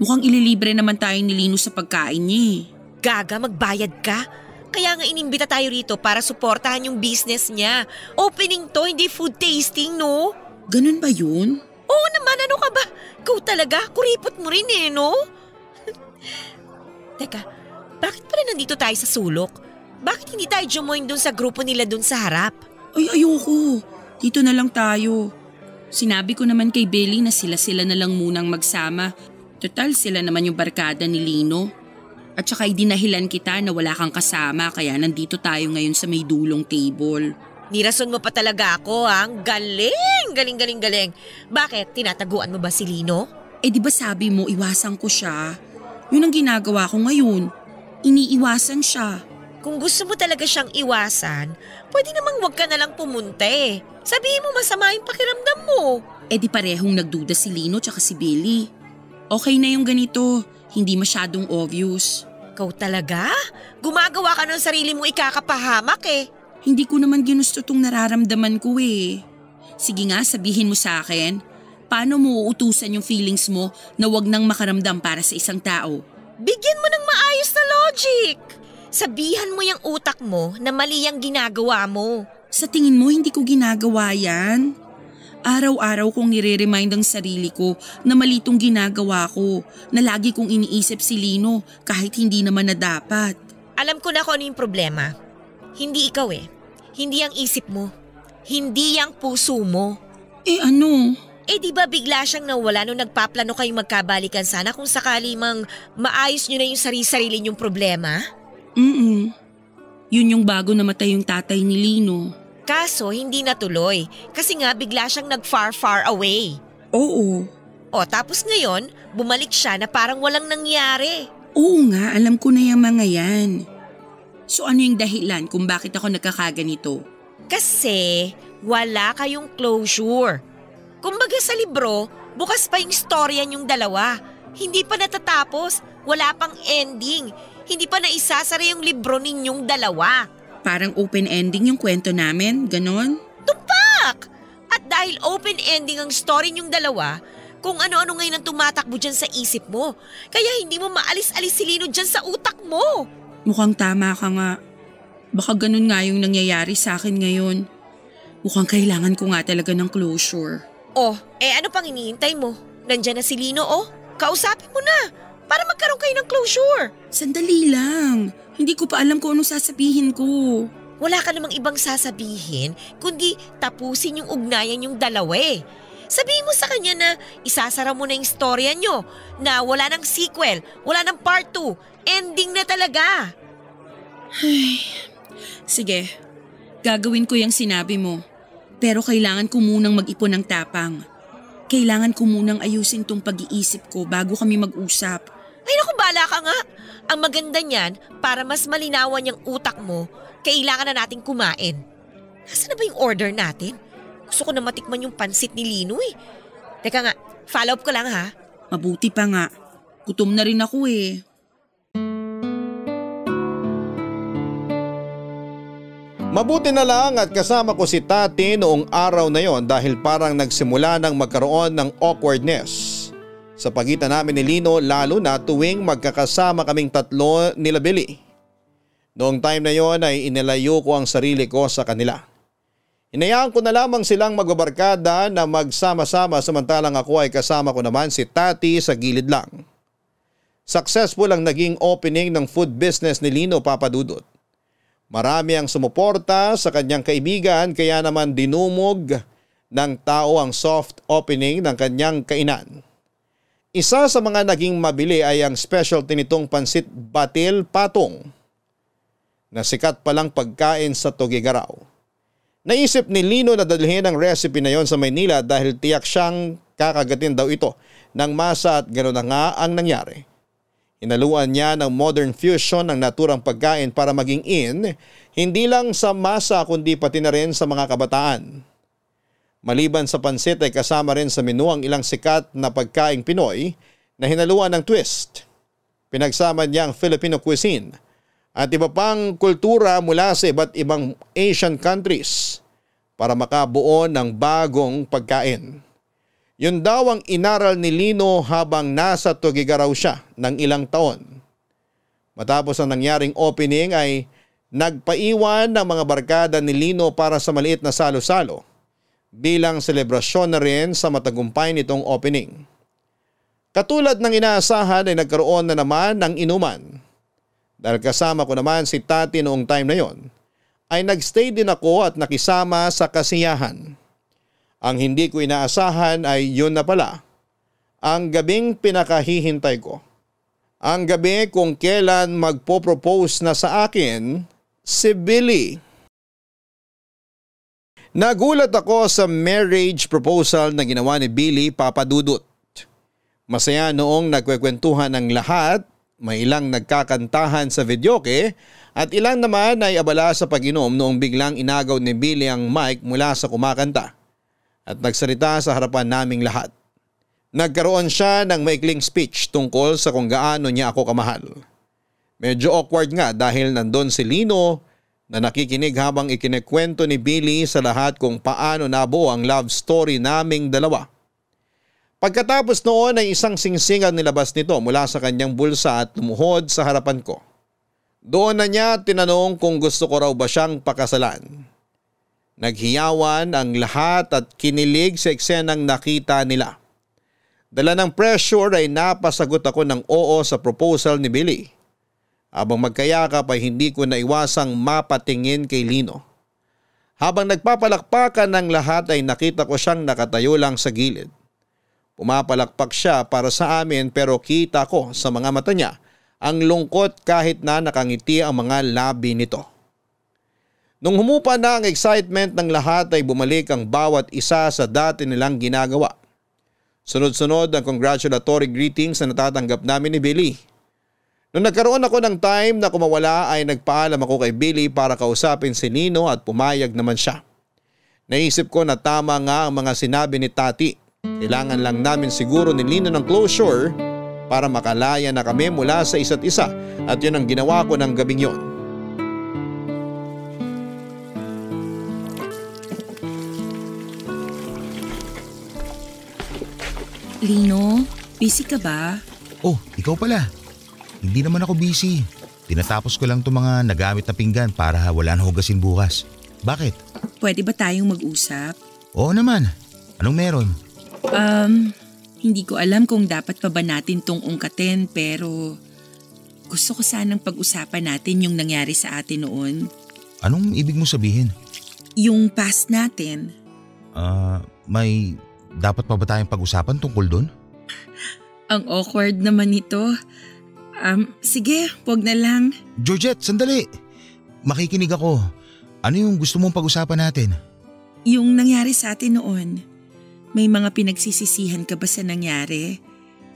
Mukhang ililibre naman tayo ni Lino sa pagkain niya eh. Gaga, magbayad ka? Kaya nga inimbita tayo rito para suportahan yung business niya. Opening to, hindi food tasting, no? Ganun ba yun? Oo naman, ano ka ba? Ikaw talaga, kuripot mo rin eh, no? Teka, bakit pala nandito tayo sa sulok? Bakit hindi tayo jumoin dun sa grupo nila dun sa harap? Ay, ayoko. Dito na lang tayo. Sinabi ko naman kay Billy na sila na lang munang magsama. Total, sila naman yung barkada ni Lino. At saka idinahilan kita na wala kang kasama kaya nandito tayo ngayon sa may dulong table. Nirason mo pa talaga ako, ha? Galing! Galing. Bakit? Tinataguan mo ba si Lino? Eh di ba sabi mo iwasan ko siya? Yun ang ginagawa ko ngayon. Iniiwasan siya. Kung gusto mo talaga siyang iwasan, pwede namang wag ka na lang pumunta eh. Sabihin mo masama yung pakiramdam mo. Eh di parehong nagduda si Lino tsaka si Billy. Okay na yung ganito, hindi masyadong obvious. Ikaw talaga? Gumagawa ka ng sarili mo ikakapahamak eh. Hindi ko naman ginusto tong nararamdaman ko eh. Sige nga, sabihin mo sa akin, paano mo uutusan yung feelings mo na wag nang makaramdam para sa isang tao? Bigyan mo ng maayos na logic. Sabihan mo yung utak mo na mali ang ginagawa mo. Sa tingin mo hindi ko ginagawa yan? Araw-araw kong nire-remind ang sarili ko na mali itong ginagawa ko, na lagi kong iniisip si Lino kahit hindi naman na dapat. Alam ko na kung ano yung problema. Hindi ikaw eh. Hindi ang isip mo. Hindi ang puso mo. Eh ano? Eh di ba bigla siyang nawala nung nagpaplano kayong magkabalikan sana kung sakali mang maayos nyo na yung sarili-sarili nyong problema? Yun yung bago namatay yung tatay ni Lino. Kaso hindi natuloy kasi nga bigla siyang nag-far away. Oo. O tapos ngayon, bumalik siya na parang walang nangyari. Oo nga, alam ko na yung mga yan. So ano yung dahilan kung bakit ako nagkakaganito? Kasi wala kayong closure. Kumbaga sa libro, bukas pa yung storya niyong dalawa. Hindi pa natatapos, wala pang ending. Hindi pa naisasara yung libro ninyong dalawa. Parang open ending yung kwento namin, ganon? Tumpak! At dahil open ending ang story niyong dalawa, kung ano-ano ngayon ang tumatakbo dyan sa isip mo. Kaya hindi mo maalis-alis si Lino dyan sa utak mo. Mukhang tama ka nga. Baka ganun nga yung nangyayari sa akin ngayon. Mukhang kailangan ko nga talaga ng closure. Oh, ano pang iniintay mo? Nandyan na si Lino, Kausapin mo na para magkaroon kayo ng closure. Sandali lang. Hindi ko pa alam kung anong sasabihin ko. Wala ka namang ibang sasabihin kundi tapusin yung ugnayan yung dalawa eh. Sabihin mo sa kanya na isasara mo na yung storya nyo, na wala ng sequel, wala ng part 2, ending na talaga. Sige, gagawin ko yung sinabi mo. Pero kailangan ko munang mag-ipon ng tapang. Kailangan ko munang ayusin tong pag-iisip ko bago kami mag-usap. Ay naku, bala ka nga. Ang maganda niyan, para mas malinawan yung utak mo, kailangan na nating kumain. Nasaan na ba yung order natin? Gusto ko na matikman yung pansit ni Lino eh. Teka nga, follow up ko lang ha. Mabuti pa nga. Gutom na rin ako eh. Mabuti na lang at kasama ko si Tati noong araw na yon dahil parang nagsimula nang magkaroon ng awkwardness sa pagitan namin ni Lino, lalo na tuwing magkakasama kaming tatlo nila Billy. Noong time na yon ay inilayo ko ang sarili ko sa kanila. Hinayaan ko na lamang silang magbabarkada na magsama-sama samantalang ako ay kasama ko naman si Tati sa gilid lang. Successful ang naging opening ng food business ni Lino, Papa Dudut. Marami ang sumuporta sa kanyang kaibigan kaya naman dinumog ng tao ang soft opening ng kanyang kainan. Isa sa mga naging mabili ay ang specialty nitong pansit batil patong na sikat palang pagkain sa Tuguegarao. Naisip ni Lino na dalhin ang recipe na yon sa Maynila dahil tiyak siyang kakagatin daw ito ng masa at gano'n na nga ang nangyari. Hinaluan niya ng modern fusion ng naturang pagkain para maging in, hindi lang sa masa kundi pati na rin sa mga kabataan. Maliban sa pansit ay kasama rin sa menu ang ilang sikat na pagkaing Pinoy na hinaluan ng twist. Pinagsama niya ang Filipino cuisine at iba pang kultura mula sa iba't ibang Asian countries para makabuo ng bagong pagkain. Yun daw ang inaral ni Lino habang nasa Tuguegarao siya ng ilang taon. Matapos ang nangyaring opening ay nagpaiwan ng mga barkada ni Lino para sa maliit na salo-salo bilang selebrasyon na rin sa matagumpay nitong opening. Katulad ng inaasahan ay nagkaroon na naman ng inuman. Dahil kasama ko naman si Tati noong time na yon, ay nagstay din ako at nakisama sa kasiyahan. Ang hindi ko inaasahan ay yun na pala, ang gabing pinakahihintay ko. Ang gabi kung kailan magpo-propose na sa akin si Billy. Nagulat ako sa marriage proposal na ginawa ni Billy, Papa Dudut. Masaya noong nagkwekwentuhan ng lahat, may ilang nagkakantahan sa videoke at ilang naman ay abala sa pag-inom noong biglang inagaw ni Billy ang mic mula sa kumakanta at nagsalita sa harapan naming lahat. Nagkaroon siya ng maikling speech tungkol sa kung gaano niya ako kamahal. Medyo awkward nga dahil nandun si Lino na nakikinig habang ikinikwento ni Billy sa lahat kung paano nabuo ang love story naming dalawa. Pagkatapos noon ay isang singsing ang nilabas nito mula sa kanyang bulsa at lumuhod sa harapan ko. Doon na niya tinanong kung gusto ko raw ba siyang pakasalan. Naghiyawan ang lahat at kinilig sa eksenang nakita nila. Dala ng pressure ay napasagot ako ng oo sa proposal ni Billy. Habang magkayakap ay hindi ko naiwasang mapatingin kay Lino. Habang nagpapalakpakan ng lahat ay nakita ko siyang nakatayo lang sa gilid. Pumapalakpak siya para sa amin pero kita ko sa mga mata niya ang lungkot kahit na nakangiti ang mga labi nito. Nung humupa na ang excitement ng lahat ay bumalik ang bawat isa sa dati nilang ginagawa. Sunod-sunod ang congratulatory greetings na natatanggap namin ni Billy. Nung nagkaroon ako ng time na kumawala ay nagpaalam ako kay Billy para kausapin si Lino at pumayag naman siya. Naisip ko na tama nga ang mga sinabi ni Tati. Kailangan lang namin siguro ni Lino ng closure para makalaya na kami mula sa isa't isa at yun ang ginawa ko ng gabing yun. Lino, busy ka ba? Oh, ikaw pala. Hindi naman ako busy. Tinatapos ko lang itong mga nagamit na pinggan para wala na hugasin bukas. Bakit? Pwede ba tayong mag-usap? Oo naman. Anong meron? Hindi ko alam kung dapat pa ba natin tong ungkatin pero gusto ko sanang pag-usapan natin yung nangyari sa atin noon. Anong ibig mo sabihin? Yung past natin. May dapat pa ba tayong pag-usapan tungkol doon? Ang awkward naman ito. Sige, wag na lang. Georgette, sandali. Makikinig ako. Ano yung gusto mong pag-usapan natin? Yung nangyari sa atin noon. May mga pinagsisisihan ka ba sa nangyari?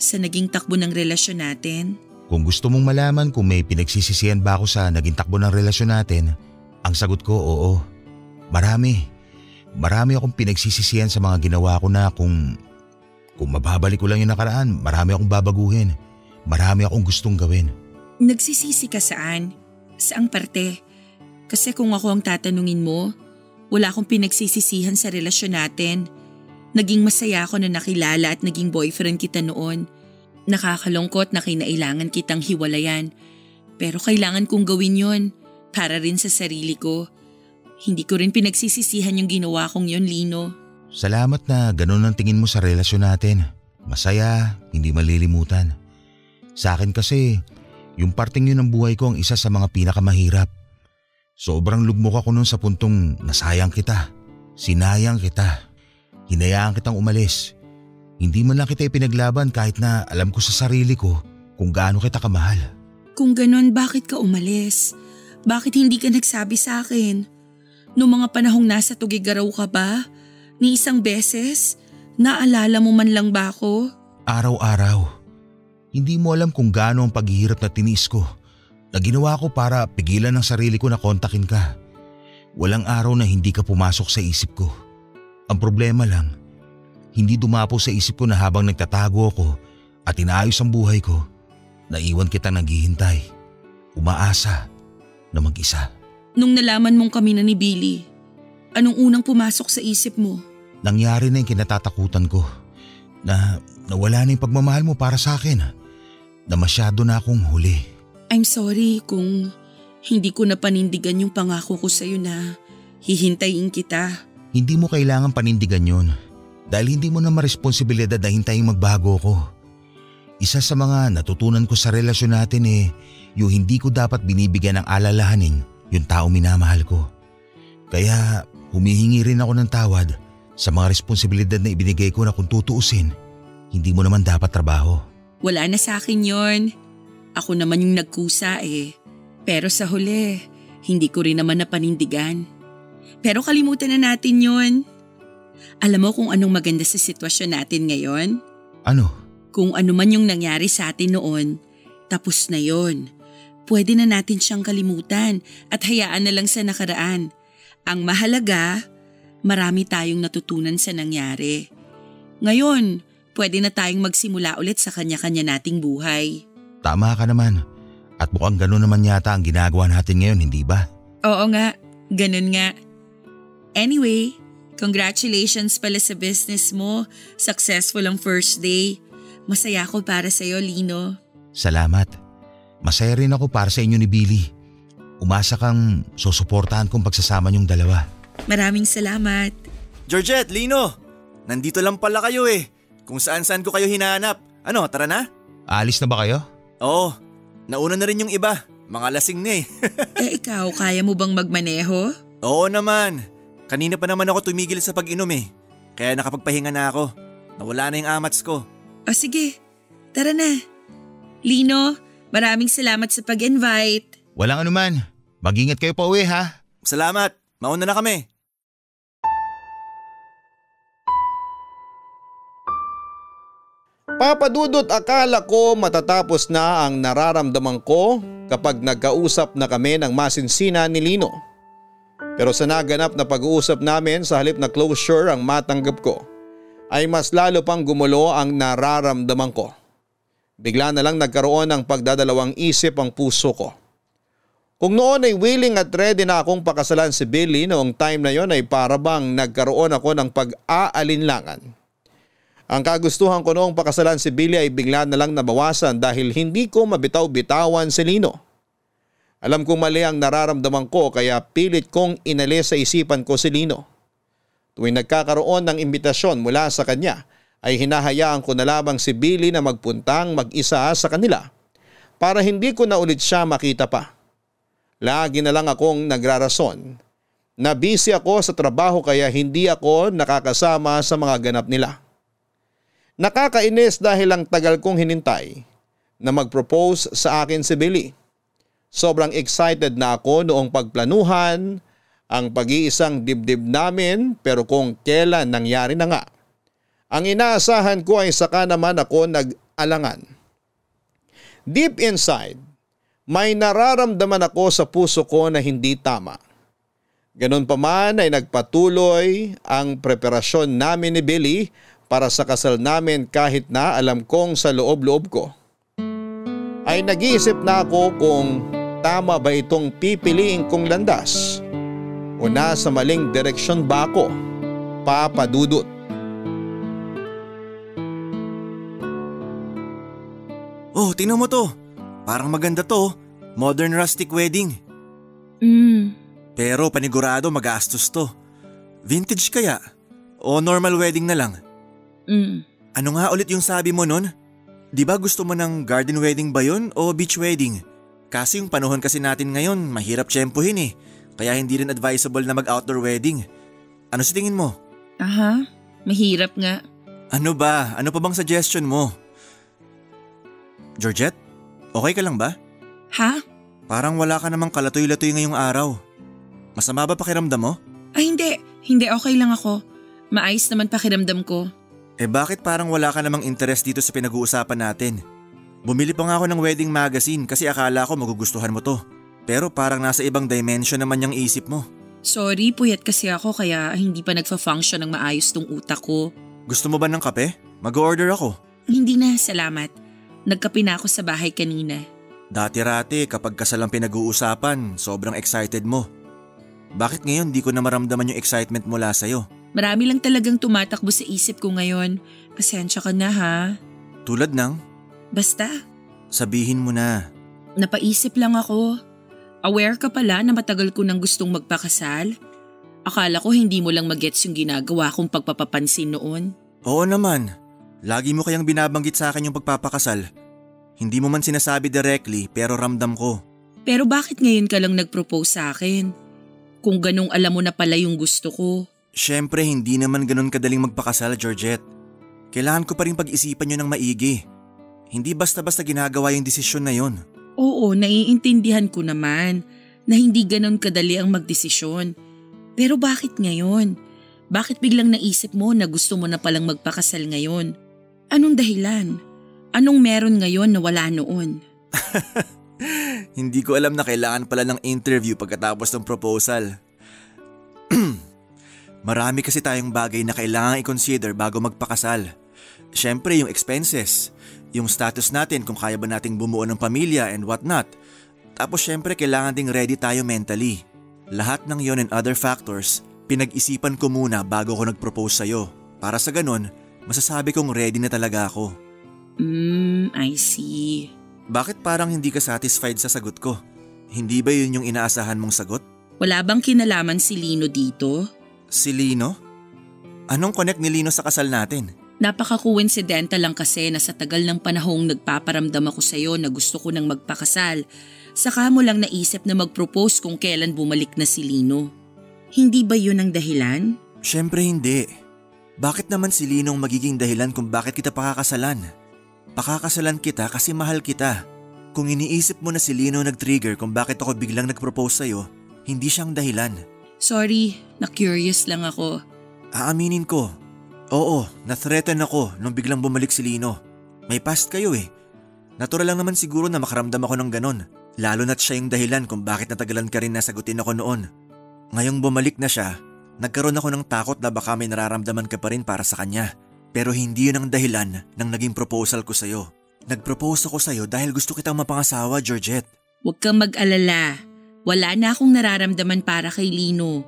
Sa naging takbo ng relasyon natin? Kung gusto mong malaman kung may pinagsisisihan ba ako sa naging takbo ng relasyon natin, ang sagot ko oo. Marami. Marami akong pinagsisisihan sa mga ginawa ko na kung mababalik ko lang yung nakaraan, marami akong babaguhin. Marami akong gustong gawin. Nagsisisi ka saan? Saang parte? Kasi kung ako ang tatanungin mo, wala akong pinagsisisihan sa relasyon natin. Naging masaya ako na nakilala at naging boyfriend kita noon. Nakakalungkot na kinailangan kitang hiwalayan. Pero kailangan kong gawin yon para rin sa sarili ko. Hindi ko rin pinagsisisihan yung ginawa kong yon, Lino. Salamat na ganun ang tingin mo sa relasyon natin. Masaya, hindi malilimutan. Sa akin kasi, yung parting yun ng buhay ko ang isa sa mga pinakamahirap. Sobrang lugmok ako nun sa puntong nasayang kita. Sinayang kita. Hinayaan kitang umalis. Hindi man lang kita ipinaglaban kahit na alam ko sa sarili ko kung gaano kita kamahal. Kung ganon, bakit ka umalis? Bakit hindi ka nagsabi sa akin? Noong mga panahong nasa Tugigaraw ka ba? Ni isang beses? Naalala mo man lang ba ako? Araw-araw. Hindi mo alam kung gaano ang paghihirap na tiniis ko. Na ginawa ko para pigilan ang sarili ko na kontakin ka. Walang araw na hindi ka pumasok sa isip ko. Ang problema lang, hindi dumapo sa isip ko na habang nagtatago ako at inaayos ang buhay ko, naiwan kita naghihintay, umaasa na mag-isa. Nung nalaman mong kami na ni Billy, anong unang pumasok sa isip mo? Nangyari na yung kinatatakutan ko, na nawala na yung pagmamahal mo para sa akin, na masyado na akong huli. I'm sorry kung hindi ko na panindigan yung pangako ko sa'yo na hihintayin kita. Hindi mo kailangan panindigan yun dahil hindi mo na maresponsibilidad na hintayin magbago ko. Isa sa mga natutunan ko sa relasyon natin yung hindi ko dapat binibigyan ng alalahanin yung tao minamahal ko. Kaya humihingi rin ako ng tawad sa mga responsibilidad na ibinigay ko na kung tutuusin, hindi mo naman dapat trabaho. Wala na sa akin yon. Ako naman yung nagkusa Pero sa huli, hindi ko rin naman napanindigan. Pero kalimutan na natin yon. Alam mo kung anong maganda sa sitwasyon natin ngayon? Ano? Kung ano man yung nangyari sa atin noon, tapos na yon. Pwede na natin siyang kalimutan at hayaan na lang sa nakaraan. Ang mahalaga, marami tayong natutunan sa nangyari. Ngayon, pwede na tayong magsimula ulit sa kanya-kanya nating buhay. Tama ka naman. At mukhang gano'n naman yata ang ginagawa natin ngayon, hindi ba? Oo nga, ganun nga. Anyway, congratulations pala sa business mo. Successful ang first day. Masaya ako para sa'yo, Lino. Salamat. Masaya rin ako para sa inyo ni Billy. Umasa kang susuportahan kong pagsasama niyong dalawa. Maraming salamat. Georgette, Lino, nandito lang pala kayo eh. Kung saan-saan ko kayo hinahanap. Ano, tara na? Alis na ba kayo? Oo, nauna na rin yung iba. Mga lasing na eh. Ikaw, kaya mo bang magmaneho? Oo naman. Kanina pa naman ako tumigil sa pag-inom eh. Kaya nakapagpahinga na ako. Nawala na yung amats ko. O sige, tara na. Lino, maraming salamat sa pag-invite. Walang anuman. Mag-ingat kayo pa uwi ha. Salamat, mauna na kami. Papadudot, akala ko matatapos na ang nararamdaman ko kapag nagkausap na kami ng masinsina ni Lino. Pero sa naganap na pag-uusap namin, sa halip na closure ang matanggap ko, ay mas lalo pang gumulo ang nararamdaman ko. Bigla na lang nagkaroon ng pagdadalawang isip ang puso ko. Kung noon ay willing at ready na akong pakasalan si Billy, noong time na yon ay para bang nagkaroon ako ng pag-aalinlangan. Ang kagustuhan ko noong pakasalan si Billy ay bigla na lang nabawasan dahil hindi ko mabitaw-bitawan si Lino. Alam kong mali ang nararamdaman ko kaya pilit kong inalis sa isipan ko si Lino. Tuwing nagkakaroon ng imbitasyon mula sa kanya ay hinahayaan ko na lamang si Billy na magpuntang mag-isa sa kanila para hindi ko na ulit siya makita pa. Lagi na lang akong nagrarason na busy ako sa trabaho kaya hindi ako nakakasama sa mga ganap nila. Nakakainis dahil ang tagal kong hinintay na mag-propose sa akin si Billy. Sobrang excited na ako noong pagplanuhan ang pag-iisang dibdib namin pero kung kailan nangyari na nga. Ang inaasahan ko ay saka naman ako nag-alangan. Deep inside, may nararamdaman ako sa puso ko na hindi tama. Ganun pa man ay nagpatuloy ang preparasyon namin ni Billy para sa kasal namin kahit na alam kong sa loob-loob ko ay nag-iisip na ako kung tama ba itong pipiliin kong landas o nasa maling direksyon ba ako, Papadudot. Oh, tingnan mo to. Parang maganda to. Modern rustic wedding. Pero panigurado magastos to. Vintage kaya? O normal wedding na lang? Ano nga ulit yung sabi mo nun? Di ba gusto mo ng garden wedding ba yun o beach wedding? Kasi yung panahon kasi natin ngayon mahirap tiyempuhin eh. Kaya hindi rin advisable na mag-outdoor wedding. Ano sa tingin mo? Aha, mahirap nga. Ano ba? Ano pa bang suggestion mo? Georgette, okay ka lang ba? Ha? Parang wala ka namang kalatoy-latoy ngayong araw. Masama ba pakiramdam mo? Ay hindi. Hindi, okay lang ako. Maayos naman pakiramdam ko. Bakit parang wala ka namang interest dito sa pinag-uusapan natin? Bumili pa nga ako ng wedding magazine kasi akala ko magugustuhan mo to. Pero parang nasa ibang dimension naman yung isip mo. Sorry, puyat kasi ako kaya hindi pa nagfa-function ng maayos tong utak ko. Gusto mo ba ng kape? Mag-order ako. Hindi na, salamat. Nagkape na ako sa bahay kanina. Dati-rati kapag kasal ang pinag-uusapan, sobrang excited mo. Bakit ngayon di ko na maramdaman yung excitement mula sa'yo? Marami lang talagang tumatakbo sa isip ko ngayon. Pasensya ka na ha. Tulad ng? Basta. Sabihin mo na. Napaisip lang ako. Aware ka pala na matagal ko nang gustong magpakasal? Akala ko hindi mo lang magets yung ginagawa kong pagpapapansin noon. Oo naman. Lagi mo kayang binabanggit sa akin yung pagpapakasal. Hindi mo man sinasabi directly pero ramdam ko. Pero bakit ngayon ka lang nag-propose sa akin? Kung ganong alam mo na pala yung gusto ko. Siyempre hindi naman ganun kadaling magpakasal, Georgette. Kailangan ko pa rin pag-isipan yun ng maigi. Hindi basta-basta ginagawa yung desisyon na yun. Oo, naiintindihan ko naman na hindi ganon kadali ang magdesisyon. Pero bakit ngayon? Bakit biglang naisip mo na gusto mo na palang magpakasal ngayon? Anong dahilan? Anong meron ngayon na wala noon? Hindi ko alam na kailangan pala ng interview pagkatapos ng proposal. Marami kasi tayong bagay na kailangan i-consider bago magpakasal. Siyempre yung expenses, yung status natin kung kaya ba nating bumuo ng pamilya and whatnot. Tapos siyempre kailangan ding ready tayo mentally. Lahat ng yon and other factors, pinag-isipan ko muna bago ko nag-propose sa'yo. Para sa ganun, masasabi kong ready na talaga ako. I see. Bakit parang hindi ka satisfied sa sagot ko? Hindi ba yun yung inaasahan mong sagot? Wala bang kinalaman si Lino dito? Si Lino? Anong connect ni Lino sa kasal natin? Napaka-coincidental lang kasi na sa tagal ng panahong nagpaparamdam ako sa'yo na gusto ko nang magpakasal, saka mo lang naisip na mag-propose kung kailan bumalik na si Lino. Hindi ba yun ang dahilan? Siyempre hindi. Bakit naman si Lino ang magiging dahilan kung bakit kita pakakasalan? Pakakasalan kita kasi mahal kita. Kung iniisip mo na si Lino nag-trigger kung bakit ako biglang nag-propose sa'yo, hindi siyang dahilan. Sorry, na-curious lang ako. Aaminin ko. Oo, na-threaten ako nung biglang bumalik si Lino. May past kayo eh. Natural lang naman siguro na makaramdam ako ng ganon. Lalo na't siya yung dahilan kung bakit natagalan ka rin na sagutin ako noon. Ngayong bumalik na siya, nagkaroon ako ng takot na baka may nararamdaman ka pa rin para sa kanya. Pero hindi yun ang dahilan ng naging proposal ko sa'yo. Nag-propose ako sa'yo dahil gusto kitang mapangasawa, Georgette. Huwag kang mag-alala. Wala na akong nararamdaman para kay Lino.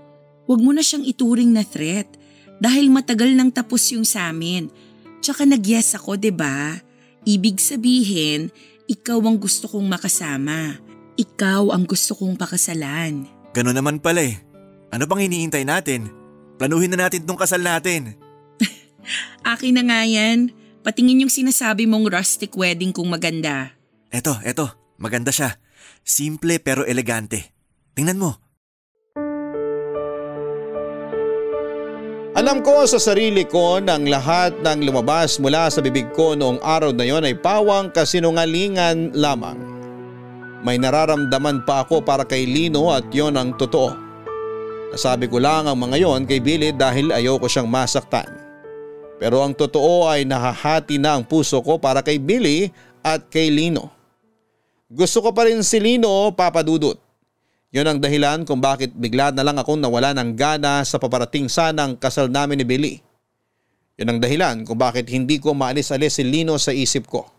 Huwag mo na siyang ituring na threat dahil matagal nang tapos yung sa amin. Tsaka nag-yes ako, 'di ba? Ibig sabihin, ikaw ang gusto kong makasama. Ikaw ang gusto kong pakasalan. Ganun naman pala eh. Ano pang iniintay natin? Planuhin na natin tong kasal natin. Akin na nga yan. Patingin yung sinasabi mong rustic wedding kung maganda. Eto. Maganda siya. Simple pero elegante. Tingnan mo. Alam ko sa sarili ko nang lahat ng lumabas mula sa bibig ko noong araw na yon ay pawang kasinungalingan lamang. May nararamdaman pa ako para kay Lino at yon ang totoo. Nasabi ko lang ang mga yon kay Billy dahil ayoko siyang masaktan. Pero ang totoo ay nahahati na ang puso ko para kay Billy at kay Lino. Gusto ko pa rin si Lino, Papa Dudut. Yun ang dahilan kung bakit bigla na lang akong nawala ng gana sa paparating sanang kasal namin ni Billy. Yun ang dahilan kung bakit hindi ko maalis-alis si Lino sa isip ko.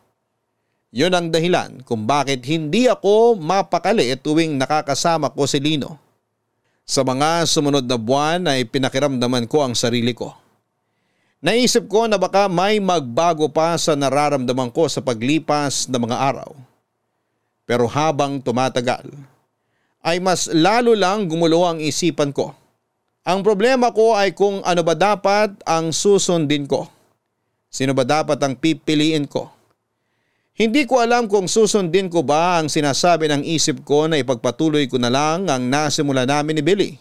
Yun ang dahilan kung bakit hindi ako mapakali tuwing nakakasama ko si Lino. Sa mga sumunod na buwan ay pinakiramdaman ko ang sarili ko. Naisip ko na baka may magbago pa sa nararamdaman ko sa paglipas ng mga araw. Pero habang tumatagal, ay mas lalo lang gumulo ang isipan ko. Ang problema ko ay kung ano ba dapat ang susundin ko. Sino ba dapat ang pipiliin ko? Hindi ko alam kung susundin ko ba ang sinasabi ng isip ko na ipagpatuloy ko na lang ang nasimula namin ni Billy.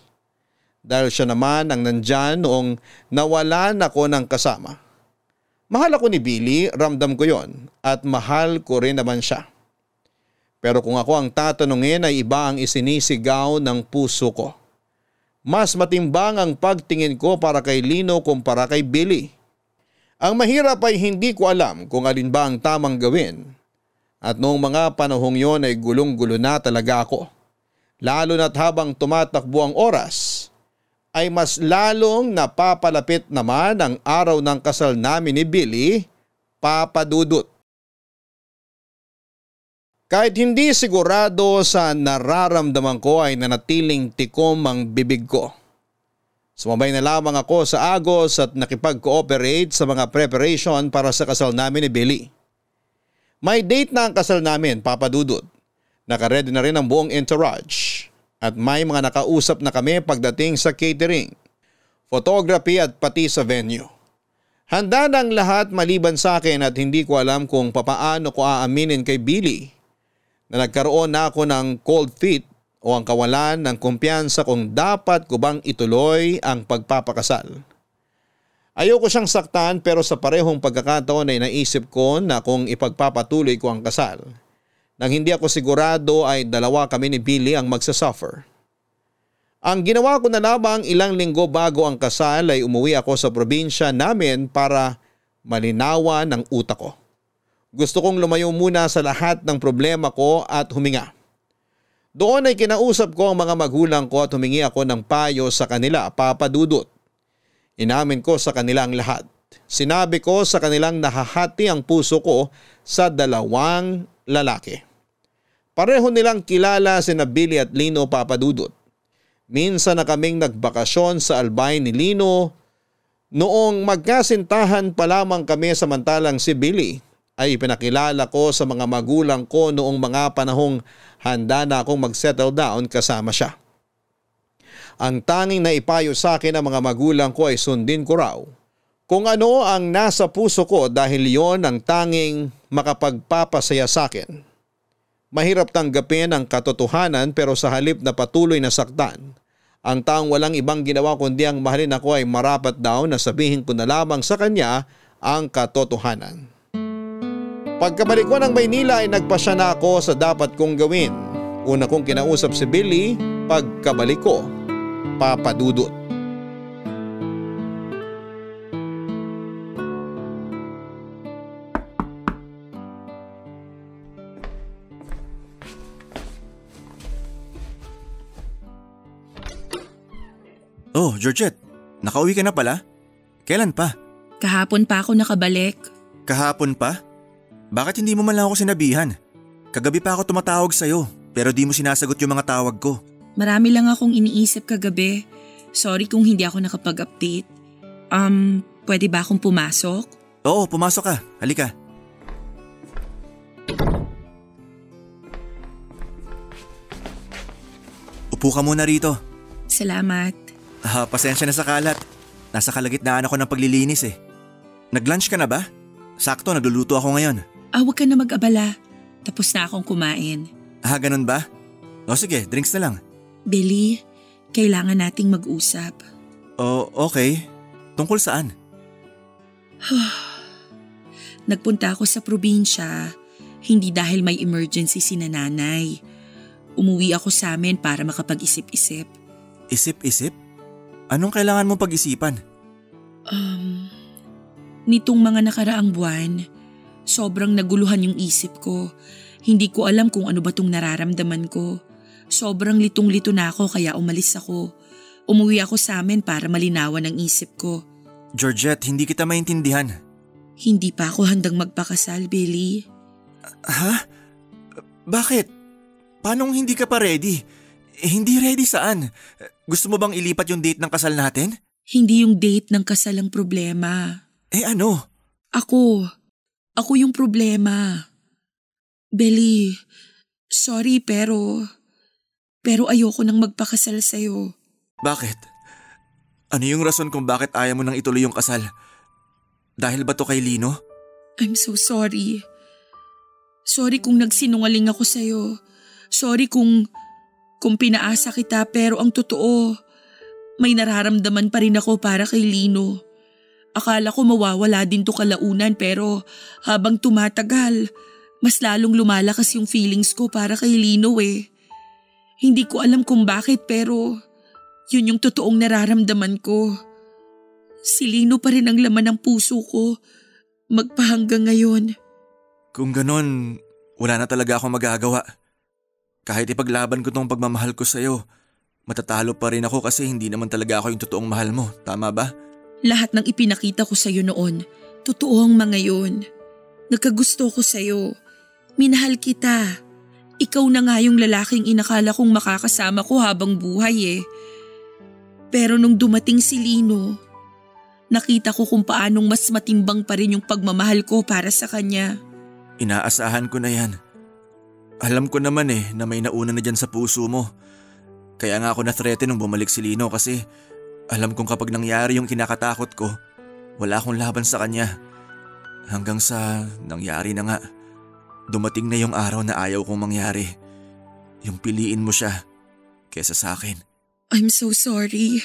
Dahil siya naman ang nandyan noong nawalan ako ng kasama. Mahal ako ni Billy, ramdam ko yon at mahal ko rin naman siya. Pero kung ako ang tatanungin ay iba ang isinisigaw ng puso ko. Mas matimbang ang pagtingin ko para kay Lino kumpara kay Billy. Ang mahirap ay hindi ko alam kung alin ba ang tamang gawin. At noong mga panahong yon ay gulong-gulo na talaga ako. Lalo na't habang tumatakbo ang oras, ay mas lalong napapalapit naman ang araw ng kasal namin ni Billy, Papa Dudut. Kahit hindi sigurado sa nararamdaman ko ay nanatiling tikom ang bibig ko. Sumabay na lamang ako sa agos at nakipag-cooperate sa mga preparation para sa kasal namin ni Billy. May date na ang kasal namin, Papa Dudut. Nakaredy na rin ang buong entourage at may mga nakausap na kami pagdating sa catering, photography at pati sa venue. Handa na ang lahat maliban sa akin at hindi ko alam kung papaano ko aaminin kay Billy na nagkaroon na ako ng cold feet o ang kawalan ng kumpiyansa kung dapat ko bang ituloy ang pagpapakasal. Ayoko siyang saktan pero sa parehong pagkakataon ay naisip ko na kung ipagpapatuloy ko ang kasal, nang hindi ako sigurado ay dalawa kami ni Billy ang magsasuffer. Ang ginawa ko na lamang ilang linggo bago ang kasal ay umuwi ako sa probinsya namin para malinawan ang utak ko. Gusto kong lumayo muna sa lahat ng problema ko at huminga. Doon ay kinausap ko ang mga magulang ko at humingi ako ng payo sa kanila, Papa Dudut. Inamin ko sa kanila ang lahat. Sinabi ko sa kanilang nahahati ang puso ko sa dalawang lalaki. Pareho nilang kilala sina Billy at Lino, Papa Dudut. Minsan na kaming nagbakasyon sa Albay ni Lino noong magkasintahan pa lamang kami samantalang si Billy ay ipinakilala ko sa mga magulang ko noong mga panahong handa na akong mag-settle down kasama siya. Ang tanging naipayo sa akin ng mga magulang ko ay sundin ko raw kung ano ang nasa puso ko dahil yon ang tanging makapagpapasaya sa akin. Mahirap tanggapin ang katotohanan pero sa halip na patuloy na saktan, ang taong walang ibang ginawa kundi ang mahalin ako ay marapat daw na sabihin ko na lamang sa kanya ang katotohanan. Pagkabalik ko ng Maynila ay nagpasya na ako sa dapat kong gawin. Una kong kinausap si Billy pagkabalik ko, Papa Dudut. Oh, Georgette, nakauwi ka na pala? Kailan pa? Kahapon pa ako nakabalik. Kahapon pa? Bakit hindi mo man lang ako sinabihan? Kagabi pa ako tumatawag sa'yo, pero di mo sinasagot yung mga tawag ko. Marami lang akong iniisip kagabi. Sorry kung hindi ako nakapag-update. Pwede ba akong pumasok? Oo, pumasok ka. Halika. Upo ka muna rito. Salamat. Pasensya na sa kalat. Nasa kalagitnaan ako ng paglilinis eh. Nag-lunch ka na ba? Sakto, nagluluto ako ngayon. Huwag ka na mag-abala. Tapos na akong kumain. Ganun ba? O sige, drinks na lang. Billy, kailangan nating mag-usap. Okay. Tungkol saan? Nagpunta ako sa probinsya. Hindi dahil may emergency si nanay. Umuwi ako sa amin para makapag-isip-isip. Isip-isip? Anong kailangan mong pag-isipan? Nitong mga nakaraang buwan, sobrang naguluhan yung isip ko. Hindi ko alam kung ano ba tong nararamdaman ko. Sobrang litong-lito na ako kaya umalis ako. Umuwi ako sa amin para malinawan ang isip ko. Georgette, hindi kita maintindihan. Hindi pa ako handang magpakasal, Billy. Ha? Bakit? Paanong hindi ka pa ready? Hindi ready saan? Gusto mo bang ilipat yung date ng kasal natin? Hindi yung date ng kasal ang problema. Ano? Ako yung problema. Billy, sorry pero ayoko nang magpakasal sa'yo. Bakit? Ano yung rason kung bakit ayaw mo nang ituloy yung kasal? Dahil ba to kay Lino? I'm so sorry. Sorry kung nagsinungaling ako sa'yo. Sorry kung pinaasa kita pero ang totoo, may nararamdaman pa rin ako para kay Lino. Akala ko mawawala din to kalaunan pero habang tumatagal, mas lalong lumalakas yung feelings ko para kay Lino eh. Hindi ko alam kung bakit pero yun yung totoong nararamdaman ko. Si Lino pa rin ang laman ng puso ko magpahanggang ngayon. Kung ganon, wala na talaga akong magagawa. Kahit ipaglaban ko tong pagmamahal ko sa'yo, matatalo pa rin ako kasi hindi naman talaga ako yung totoong mahal mo. Tama ba? Lahat ng ipinakita ko sa'yo noon, totoo ang mga yun. Nagkagusto ko sa'yo. Minahal kita. Ikaw na nga yung lalaking inakala kong makakasama ko habang buhay eh. Pero nung dumating si Lino, nakita ko kung paanong mas matimbang pa rin yung pagmamahal ko para sa kanya. Inaasahan ko na yan. Alam ko naman na may nauna na dyan sa puso mo. Kaya nga ako na-threaten nung bumalik si Lino kasi alam kong kapag nangyari yung kinakatakot ko, wala akong laban sa kanya. Hanggang sa nangyari na nga. Dumating na yung araw na ayaw kong mangyari. Yung piliin mo siya kesa sa akin. I'm so sorry.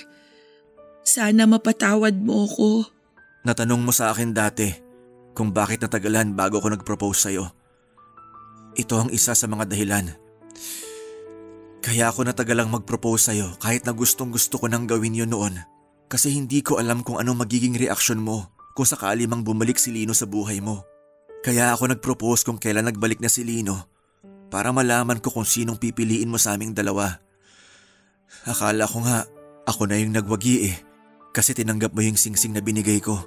Sana mapatawad mo ko. Natanong mo sa akin dati kung bakit natagalan bago ko nag-propose sa'yo. Ito ang isa sa mga dahilan. Kaya ako natagalang mag-propose sa'yo kahit na gustong-gusto ko nang gawin yun noon. Kasi hindi ko alam kung anong magiging reaksyon mo kung sakali mang bumalik si Lino sa buhay mo. Kaya ako nag-propose kung kailan nagbalik na si Lino para malaman ko kung sinong pipiliin mo sa aming dalawa. Akala ko nga ako na yung nagwagi kasi tinanggap mo yung singsing na binigay ko.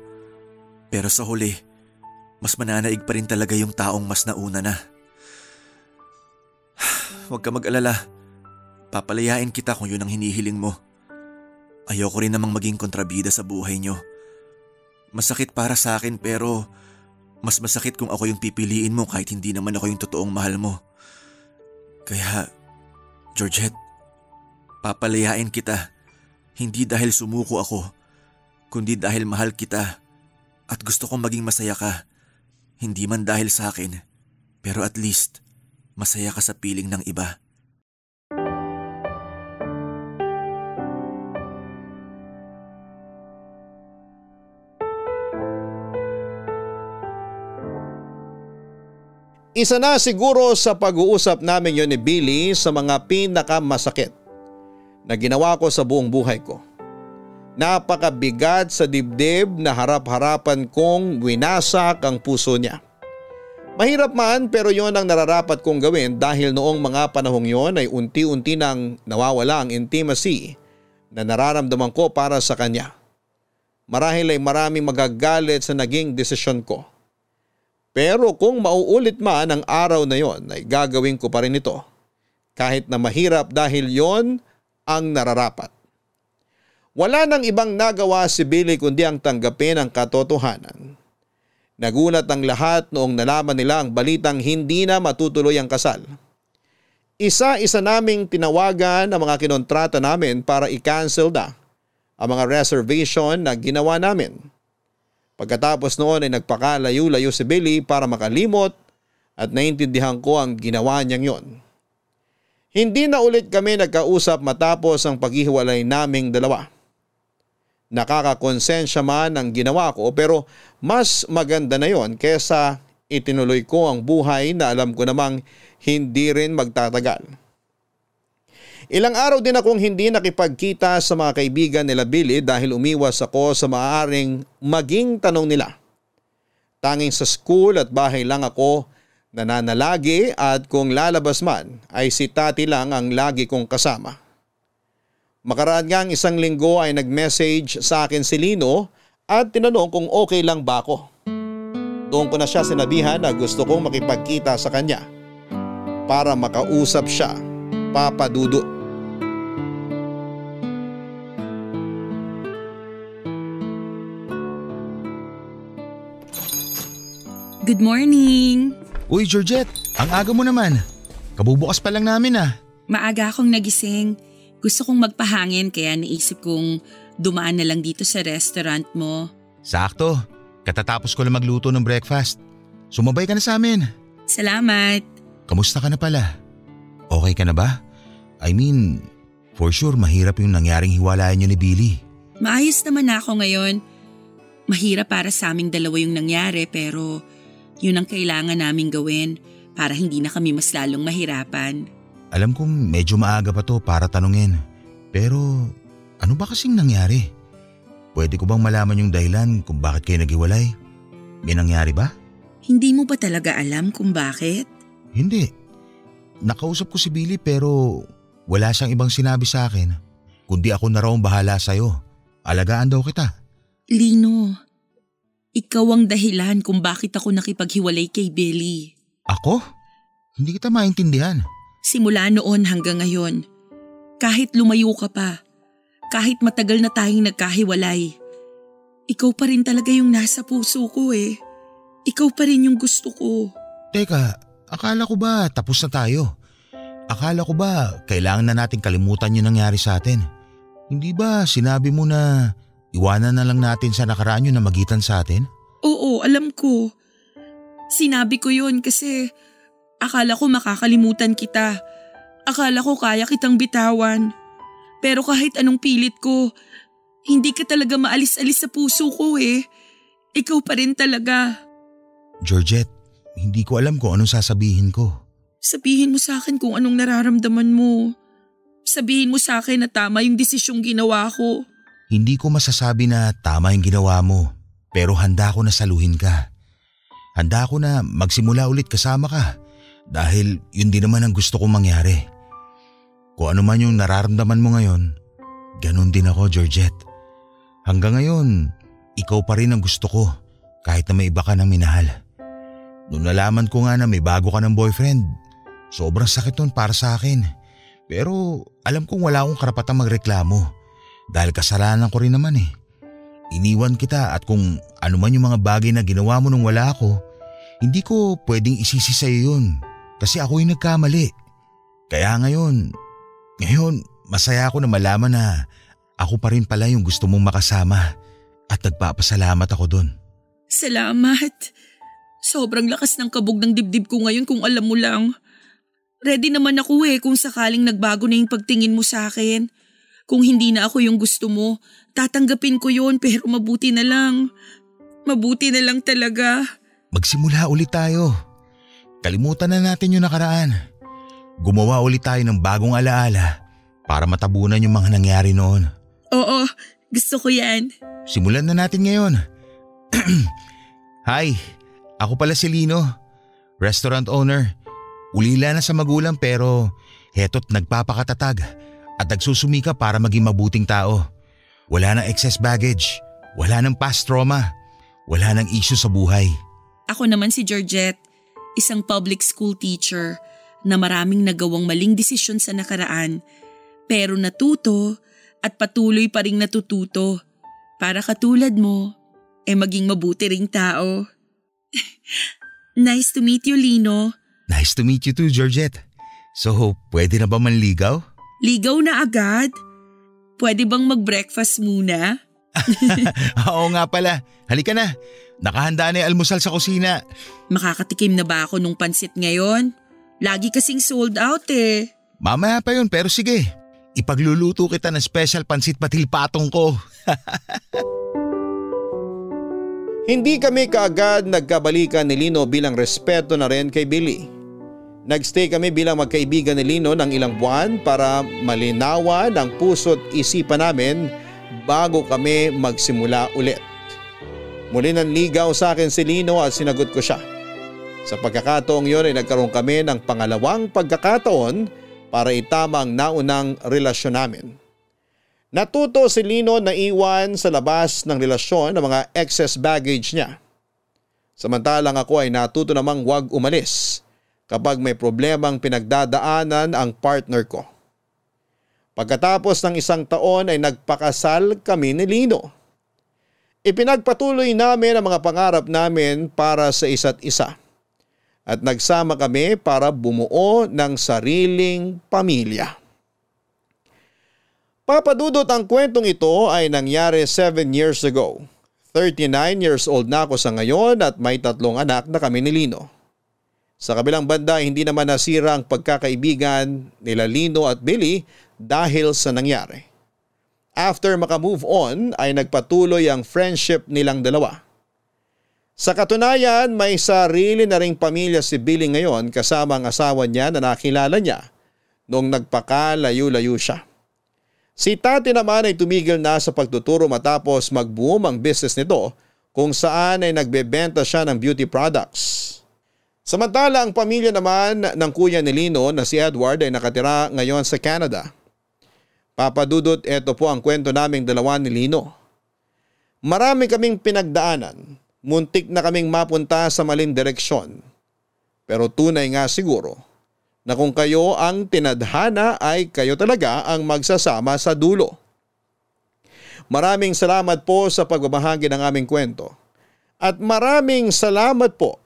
Pero sa huli, mas mananaig pa rin talaga yung taong mas nauna na. Huwag ka mag-alala. Papalayain kita kung yun ang hinihiling mo. Ayoko rin namang maging kontrabida sa buhay nyo. Masakit para sa akin pero mas masakit kung ako yung pipiliin mo kahit hindi naman ako yung totoong mahal mo. Kaya, Georgette, papalayain kita. Hindi dahil sumuko ako, kundi dahil mahal kita at gusto kong maging masaya ka. Hindi man dahil sa akin, pero at least masaya ka sa piling ng iba. Isa na siguro sa pag-uusap namin yon ni Billy sa mga pinakamasakit na ginawa ko sa buong buhay ko. Napakabigat sa dibdib na harap-harapan kong winasak ang puso niya. Mahirap man pero yon ang nararapat kong gawin dahil noong mga panahong yon ay unti-unti nang nawawala ang intimacy na nararamdaman ko para sa kanya. Marahil ay maraming magagalit sa naging desisyon ko. Pero kung mauulit man ang araw na yon ay gagawin ko pa rin ito. Kahit na mahirap dahil yon ang nararapat. Wala nang ibang nagawa si Billy kundi ang tanggapin ang katotohanan. Nagulat ang lahat noong nalaman nila ang balitang hindi na matutuloy ang kasal. Isa-isa naming tinawagan ang mga kinontrata namin para i-cancel na ang mga reservation na ginawa namin. Pagkatapos noon ay nagpakalayo-layo si Billy para makalimot at naintindihan ko ang ginawa niyang yon. Hindi na ulit kami nagkausap matapos ang paghihiwalay naming dalawa. Nakakakonsensya man ang ginawa ko pero mas maganda na yon kesa itinuloy ko ang buhay na alam ko namang hindi rin magtatagal. Ilang araw din akong hindi nakipagkita sa mga kaibigan nila Billy dahil umiwas ako sa maaaring maging tanong nila. Tanging sa school at bahay lang ako nananalagi at kung lalabas man ay si Tati lang ang lagi kong kasama. Makaraan ngang isang linggo ay nag-message sa akin si Lino at tinanong kung okay lang ba ako. Doon ko na siya sinabihan na gusto kong makipagkita sa kanya para makausap siya, Papa Dudut. Good morning! Uy Georgette, ang aga mo naman. Kabubukas pa lang namin ah. Maaga akong nagising. Gusto kong magpahangin kaya naisip kong dumaan na lang dito sa restaurant mo. Sakto, katatapos ko lang magluto ng breakfast. Sumabay ka na sa amin. Salamat! Kamusta ka na pala? Okay ka na ba? I mean, for sure mahirap yung nangyaring hiwalayan niyo ni Billy. Maayos naman ako ngayon. Mahirap para sa aming dalawa yung nangyari pero yun ang kailangan naming gawin para hindi na kami mas lalong mahirapan. Alam kong medyo maaga pa to para tanungin. Pero ano ba kasing nangyari? Pwede ko bang malaman yung dahilan kung bakit kayo naghiwalay? May nangyari ba? Hindi mo ba talaga alam kung bakit? Hindi. Nakausap ko si Billy pero wala siyang ibang sinabi sa akin. Kundi ako na raw ang bahala sa'yo. Alagaan daw kita. Lino, ikaw ang dahilan kung bakit ako nakipaghiwalay kay Billy. Ako? Hindi kita maintindihan. Simula noon hanggang ngayon, kahit lumayo ka pa, kahit matagal na tayong nagkahiwalay, ikaw pa rin talaga yung nasa puso ko eh. Ikaw pa rin yung gusto ko. Teka, akala ko ba tapos na tayo? Akala ko ba kailangan na natin kalimutan yung nangyari sa atin? Hindi ba sinabi mo na iwanan na lang natin sa nakaraan yun na magitan sa atin? Oo, alam ko. Sinabi ko yun kasi akala ko makakalimutan kita. Akala ko kaya kitang bitawan. Pero kahit anong pilit ko, hindi ka talaga maalis-alis sa puso ko eh. Ikaw pa rin talaga. Georgette, hindi ko alam kung anong sasabihin ko. Sabihin mo sa akin kung anong nararamdaman mo. Sabihin mo sa akin na tama yung desisyong ginawa ko. Hindi ko masasabi na tama yung ginawa mo, pero handa ko na saluhin ka. Handa ko na magsimula ulit kasama ka dahil yun din naman ang gusto kong mangyari. Kung ano man yung nararamdaman mo ngayon, ganun din ako, Georgette. Hanggang ngayon, ikaw pa rin ang gusto ko kahit na may iba ka ng minahal. Noong nalaman ko nga na may bago ka ng boyfriend, sobrang sakit nun para sa akin. Pero alam kong wala akong karapatang magreklamo dahil kasalanan ko rin naman eh. Iniwan kita at kung ano man yung mga bagay na ginawa mo nung wala ako, hindi ko pwedeng isisi sa'yo yun kasi ako yung nagkamali. Kaya ngayon, masaya ako na malaman na Ako pa rin pala yung gusto mong makasama at nagpapasalamat ako dun. Salamat. Sobrang lakas ng kabog ng dibdib ko ngayon kung alam mo lang. Ready naman ako kung sakaling nagbago na yung pagtingin mo sa akin. Kung hindi na ako yung gusto mo, tatanggapin ko yun pero mabuti na lang. Mabuti na lang talaga. Magsimula ulit tayo. Kalimutan na natin yung nakaraan. Gumawa ulit tayo ng bagong alaala para matabunan yung mga nangyari noon. Oo, gusto ko yan. Simulan na natin ngayon. Hi, ako pala si Lino, restaurant owner. Ulila na sa magulang pero heto't nagpapakatatag at nagsusumika para maging mabuting tao. Wala nang excess baggage, wala nang past trauma, wala nang issue sa buhay. Ako naman si Georgette, isang public school teacher na maraming nagawang maling desisyon sa nakaraan pero natuto at patuloy pa ring natututo para katulad mo maging mabuti ring tao. Nice to meet you, Lino. Nice to meet you too, Georgette. So, pwede na ba manligaw? Ligaw na agad? Pwede bang mag-breakfast muna? Oo nga pala. Halika na. Nakahanda na yung almusal sa kusina. Makakatikim na ba ako nung pansit ngayon? Lagi kasing sold out Mamaya pa yun pero sige. Ipagluluto kita ng special pansit patil-patong ko. Hindi kami kaagad nagkabalikan ni Lino bilang respeto na rin kay Billy. Nagstay kami bilang magkaibigan ni Lino ng ilang buwan para malinawan ang puso't isipan namin bago kami magsimula ulit. Muli nanligaw sa akin si Lino at sinagot ko siya. Sa pagkakataong yun ay nagkaroon kami ng pangalawang pagkakataon para itama ang naunang relasyon namin. Natuto si Lino na iwan sa labas ng relasyon ng mga excess baggage niya. Samantalang ako ay natuto namang huwag umalis kapag may problemang pinagdadaanan ang partner ko. Pagkatapos ng 1 taon ay nagpakasal kami ni Lino. Ipinagpatuloy namin ang mga pangarap namin para sa isa't isa at nagsama kami para bumuo ng sariling pamilya. Papadudot, ang kwentong ito ay nangyari 7 years ago. 39 years old na ako sa ngayon at may 3 anak na kami ni Lino. Sa kabilang banda, hindi naman nasira ang pagkakaibigan nila Lino at Billy dahil sa nangyari. After makamove on ay nagpatuloy ang friendship nilang dalawa. Sa katunayan, may sarili na ring pamilya si Billy ngayon kasama ang asawa niya na nakilala niya noong nagpakalayo-layo siya. Si Tati naman ay tumigil na sa pagtuturo matapos mag-boom ang business nito kung saan ay nagbebenta siya ng beauty products. Samantala ang pamilya naman ng kuya ni Lino na si Edward ay nakatira ngayon sa Canada. Papadudot, ito po ang kwento naming dalawa ni Lino. Marami kaming pinagdaanan, muntik na kaming mapunta sa maling direksyon. Pero tunay nga siguro na kung kayo ang tinadhana ay kayo talaga ang magsasama sa dulo. Maraming salamat po sa pagbabahagi ng aming kwento. At maraming salamat po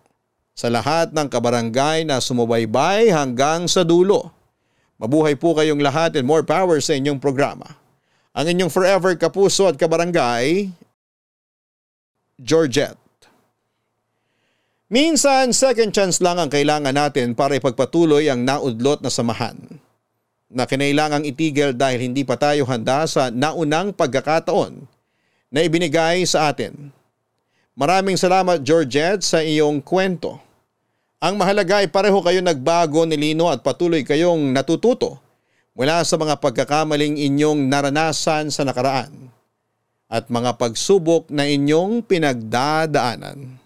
sa lahat ng kabarangay na sumubaybay hanggang sa dulo. Mabuhay po kayong lahat and more power sa inyong programa. Ang inyong forever kapuso at kabarangay, Georgette. Minsan, second chance lang ang kailangan natin para ipagpatuloy ang naudlot na samahan na kinailangang itigil dahil hindi pa tayo handa sa naunang pagkakataon na ibinigay sa atin. Maraming salamat, Georgette, sa iyong kwento. Ang mahalaga ay pareho kayo nagbago ni Lino at patuloy kayong natututo mula sa mga pagkakamaling inyong naranasan sa nakaraan at mga pagsubok na inyong pinagdadaanan.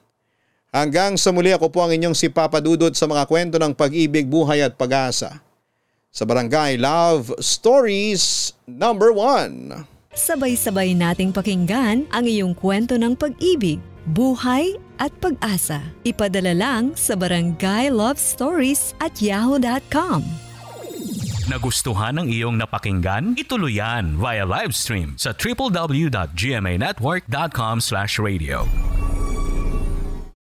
Hanggang sa muli, ako po ang inyong si Papa Dudut sa mga kwento ng pag-ibig, buhay at pag-asa sa Barangay Love Stories number 1. Sabay-sabay nating pakinggan ang iyong kwento ng pag-ibig, buhay at pag-asa. Ipadala lang sa barangaylovestories@yahoo.com. Nagustuhan ng iyong napakinggan? Ituloy yan via live stream sa www.gmanetwork.com/radio.